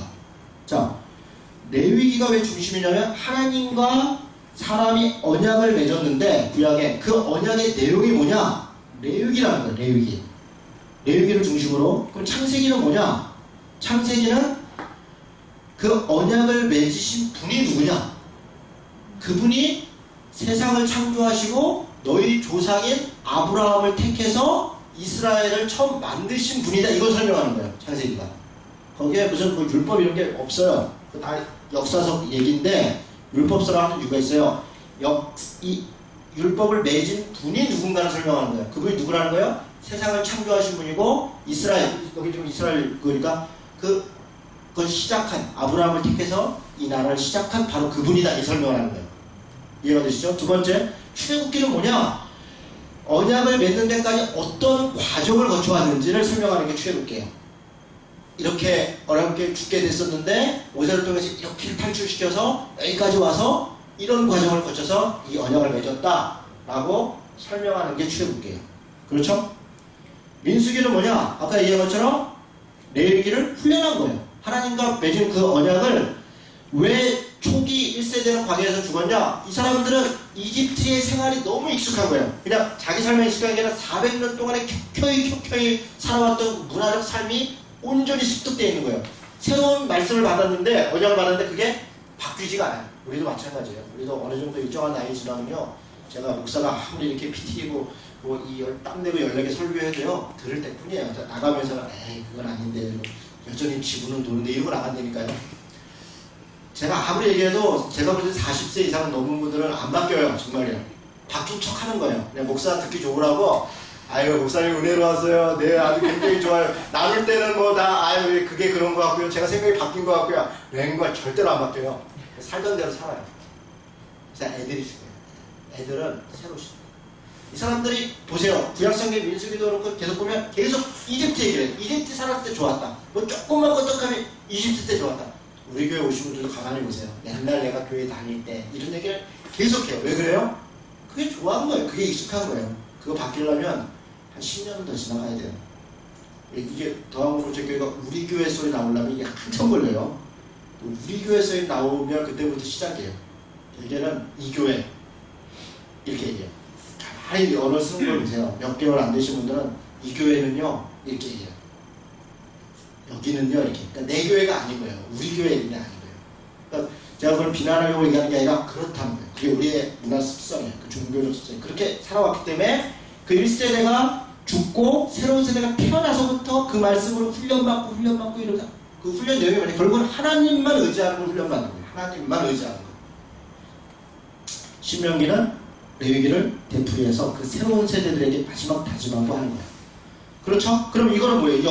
자, 레위기가 왜 중심이냐면 하나님과 사람이 언약을 맺었는데 구약에 그 언약의 내용이 뭐냐? 레위기라는 거예요. 레위기. 레위기를 중심으로. 그럼 창세기는 뭐냐? 창세기는 그 언약을 맺으신 분이 누구냐? 그분이 세상을 창조하시고 너희 조상인 아브라함을 택해서 이스라엘을 처음 만드신 분이다. 이걸 설명하는 거예요. 창세기가. 거기에 무슨 뭐 율법 이런 게 없어요. 그 다 역사적 얘기인데 율법서라고 하는 이유가 있어요. 이 율법을 맺은 분이 누군가를 설명하는 거예요. 그분이 누구라는 거예요? 세상을 창조하신 분이고 이스라엘, 여기 지금 이스라엘 그러니까 그걸 시작한 아브라함을 택해서 이 나라를 시작한 바로 그분이다 이 설명을 하는 거예요. 이해가 되시죠? 두 번째, 출애굽기는 뭐냐? 언약을 맺는 데까지 어떤 과정을 거쳐왔는지를 설명하는 게 출애굽기예요. 이렇게 어렵게 죽게 됐었는데 모세를 통해서 이렇게 탈출시켜서 여기까지 와서 이런 과정을 거쳐서 이 언약을 맺었다라고 설명하는 게 출애굽기예요. 그렇죠? 민수기는 뭐냐? 아까 얘기한 것처럼 레위기를 훈련한 거예요. 하나님과 맺은 그 언약을 왜 초기 1세대는 광야에서 죽었냐? 이 사람들은 이집트의 생활이 너무 익숙한 거예요. 그냥 자기 삶에 익숙한 게 아니라 400년 동안에 켜켜이 살아왔던 문화적 삶이 온전히 습득되어 있는 거예요. 새로운 말씀을 받았는데, 언약을 받았는데 그게 바뀌지가 않아요. 우리도 마찬가지예요. 우리도 어느 정도 일정한 나이 지나면요. 제가 목사가 아무리 이렇게 피 튀기고 땀내고 연락에 설교해도요. 들을 때뿐이에요. 나가면서는 에이 그건 아닌데 여전히 지구는 도는데 이러고 나간다니까요. 제가 아무리 얘기해도 제가 볼 때 40세 이상 넘은 분들은 안 바뀌어요. 정말이에요. 바뀐 척 하는 거예요. 그냥 목사 듣기 좋으라고 아유 목사님 은혜로 왔어요. 네 아주 굉장히 좋아요. 나눌 때는 뭐 다 아유 그게 그런 것 같고요. 제가 생각이 바뀐 것 같고요. 랭과 절대로 안 바뀌어요. 살던 대로 살아요. 그래서 애들이 중요해요. 애들은 새로 시작해요. 이 사람들이 보세요. 구약성경 민수기도 그렇고 계속 보면 계속 이집트 얘기를 해요. 이집트 살았을 때 좋았다. 뭐 조금만 껐덕하면 이집트 때 좋았다. 우리 교회 오신 분들도 가만히 보세요. 옛날 내가 교회 다닐 때 이런 얘기를 계속해요. 왜 그래요? 그게 좋아하는 거예요. 그게 익숙한 거예요. 그거 바뀌려면 한 10년은 더 지나가야 돼요. 이게 더한국제교회가 우리 교회 소리 나오려면 이게 한참 걸려요. 우리 교회 소리 나오면 그때부터 시작이에요. 얘기는 이 교회 이렇게 얘기해요. 가만히 언어 쓰는 걸 보세요. 몇 개월 안 되신 분들은 이 교회는요 이렇게 얘기해요. 여기는요 이렇게. 그러니까 내 교회가 아닌 거예요. 우리 교회 이름이 아닌 거예요. 그러니까 제가 그걸 비난하려고 얘기하는 게 아니라 그렇다는 거예요. 그게 우리의 문화 습성이에요. 그 종교적 습성이 그렇게 살아왔기 때문에 그 1세대가 죽고 새로운 세대가 태어나서부터 그 말씀으로 훈련받고 이러다 그 훈련 내용이 뭐냐? 결국은 하나님만 의지하는 걸 훈련받는 거예요. 하나님만 의지하는 거예요. 신명기는 레위기를 되풀이해서 그 새로운 세대들에게 마지막 다짐하고 하는 거예요. 그렇죠? 그럼 이거는 뭐예요?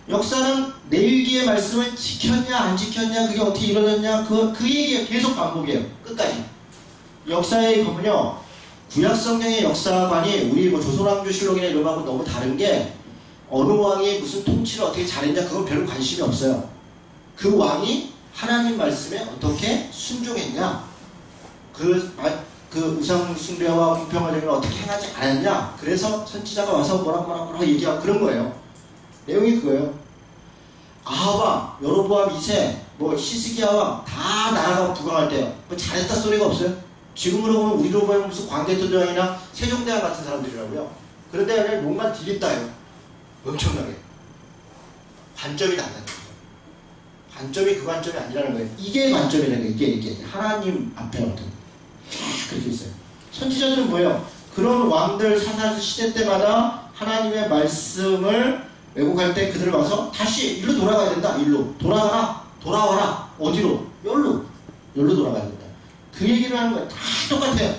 역사는 레위기의 말씀을 지켰냐 안 지켰냐 그게 어떻게 이루어졌냐 그 얘기가 계속 반복이에요. 끝까지. 역사에 보면요. 구약성경의 역사관이 우리 뭐 조선왕조실록이나 이런 거하고 너무 다른 게 어느 왕이 무슨 통치를 어떻게 잘했냐 그건 별로 관심이 없어요. 그 왕이 하나님 말씀에 어떻게 순종했냐 그 우상 숭배와 불평을 어떻게 행하지 않았냐 그래서 선지자가 와서 뭐라고 얘기하고 그런 거예요. 내용이 그거예요. 아하방, 여로보암 2세, 뭐 히스기야왕 다 나라가 부강할 때요. 뭐 잘했다 소리가 없어요. 지금으로 보면 우리로 보면 무슨 광대토대왕이나 세종대왕 같은 사람들이라고요. 그런데 그냥 목만 디립다요. 엄청나게. 관점이 달라요. 관점이 그 관점이 아니라는 거예요. 이게 관점이라는 거예요. 이게 하나님 앞에 어떤 그렇게 있어요. 선지자들은 뭐예요? 그런 왕들 사사들 시대 때마다 하나님의 말씀을 왜곡할 때 그들을 와서 다시 일로 돌아가야 된다. 일로 돌아와라. 어디로? 여기로 돌아가야 된다. 그 얘기를 하는 거예요. 다 똑같아요.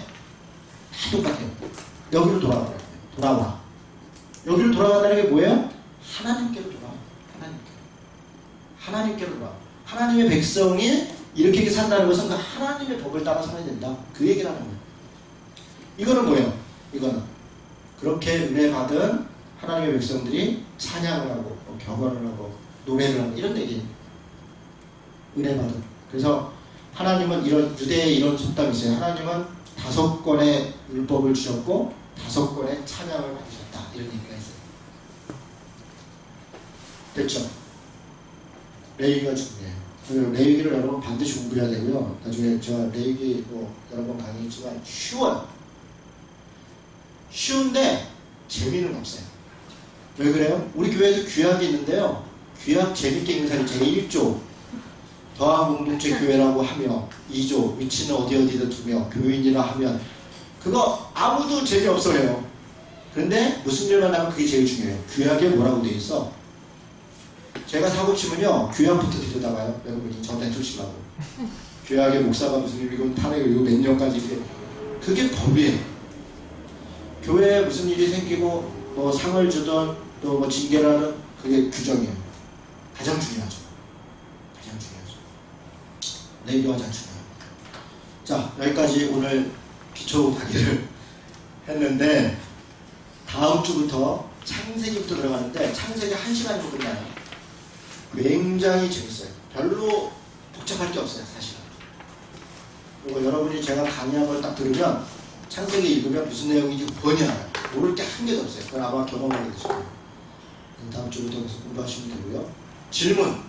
여기로 돌아와. 여기로 돌아간다는 게 뭐예요? 하나님께로 돌아와. 하나님께로 돌아와. 하나님의 백성이 이렇게 산다는 것은 그 하나님의 법을 따라 살아야 된다. 그 얘기를 하는 거예요. 이거는 뭐예요? 이거는 그렇게 은혜 받은 하나님의 백성들이 찬양을 하고 경건을 하고 노래를 하고 이런 얘기예요. 은혜 받은. 그래서 하나님은 유대에 이런 속담이 있어요. 하나님은 5권의 율법을 주셨고 5권의 찬양을 받으셨다. 이런 얘기가 있어요. 됐죠? 레위기가 중요해요. 레위기를 여러분 반드시 공부해야 되고요. 나중에 제가 레위기 여러 번 강의했지만 쉬운데 재미는 없어요. 왜 그래요? 우리 교회에도 규약이 있는데요. 규약 재밌게 읽는 사람이 제1조 더한 공동체 교회라고 하며 2조 위치는 어디다 두며 교인이라 하면 그거 아무도 재미없어요. 그런데 무슨 일만 하면 그게 제일 중요해요. 규약에 뭐라고 되어 있어? 제가 사고 치면요 교양부터 들여다봐요. 여러분이 저 대투치라고 교양의 목사가 무슨 일이고 탄핵을 이거 몇 년까지 이게 그게 법이에요. 교회에 무슨 일이 생기고 뭐 상을 주던 또 뭐 징계를 하는 그게 규정이에요. 가장 중요하죠. 가장 중요하죠. 내비가 가장 중요해요. 자, 여기까지 오늘 기초 강의를 했는데 다음 주부터 창세기부터 들어가는데 창세기 1시간이면 끝나요. 굉장히 재밌어요. 별로 복잡할 게 없어요, 사실은. 그리고 여러분이 제가 강의한 걸 딱 들으면 창세기 읽으면 무슨 내용인지 뻔히 알아요. 모를 게 한 개도 없어요. 그건 아마 경험하게 되실 거예요. 다음 주부터 계속 공부하시면 되고요. 질문!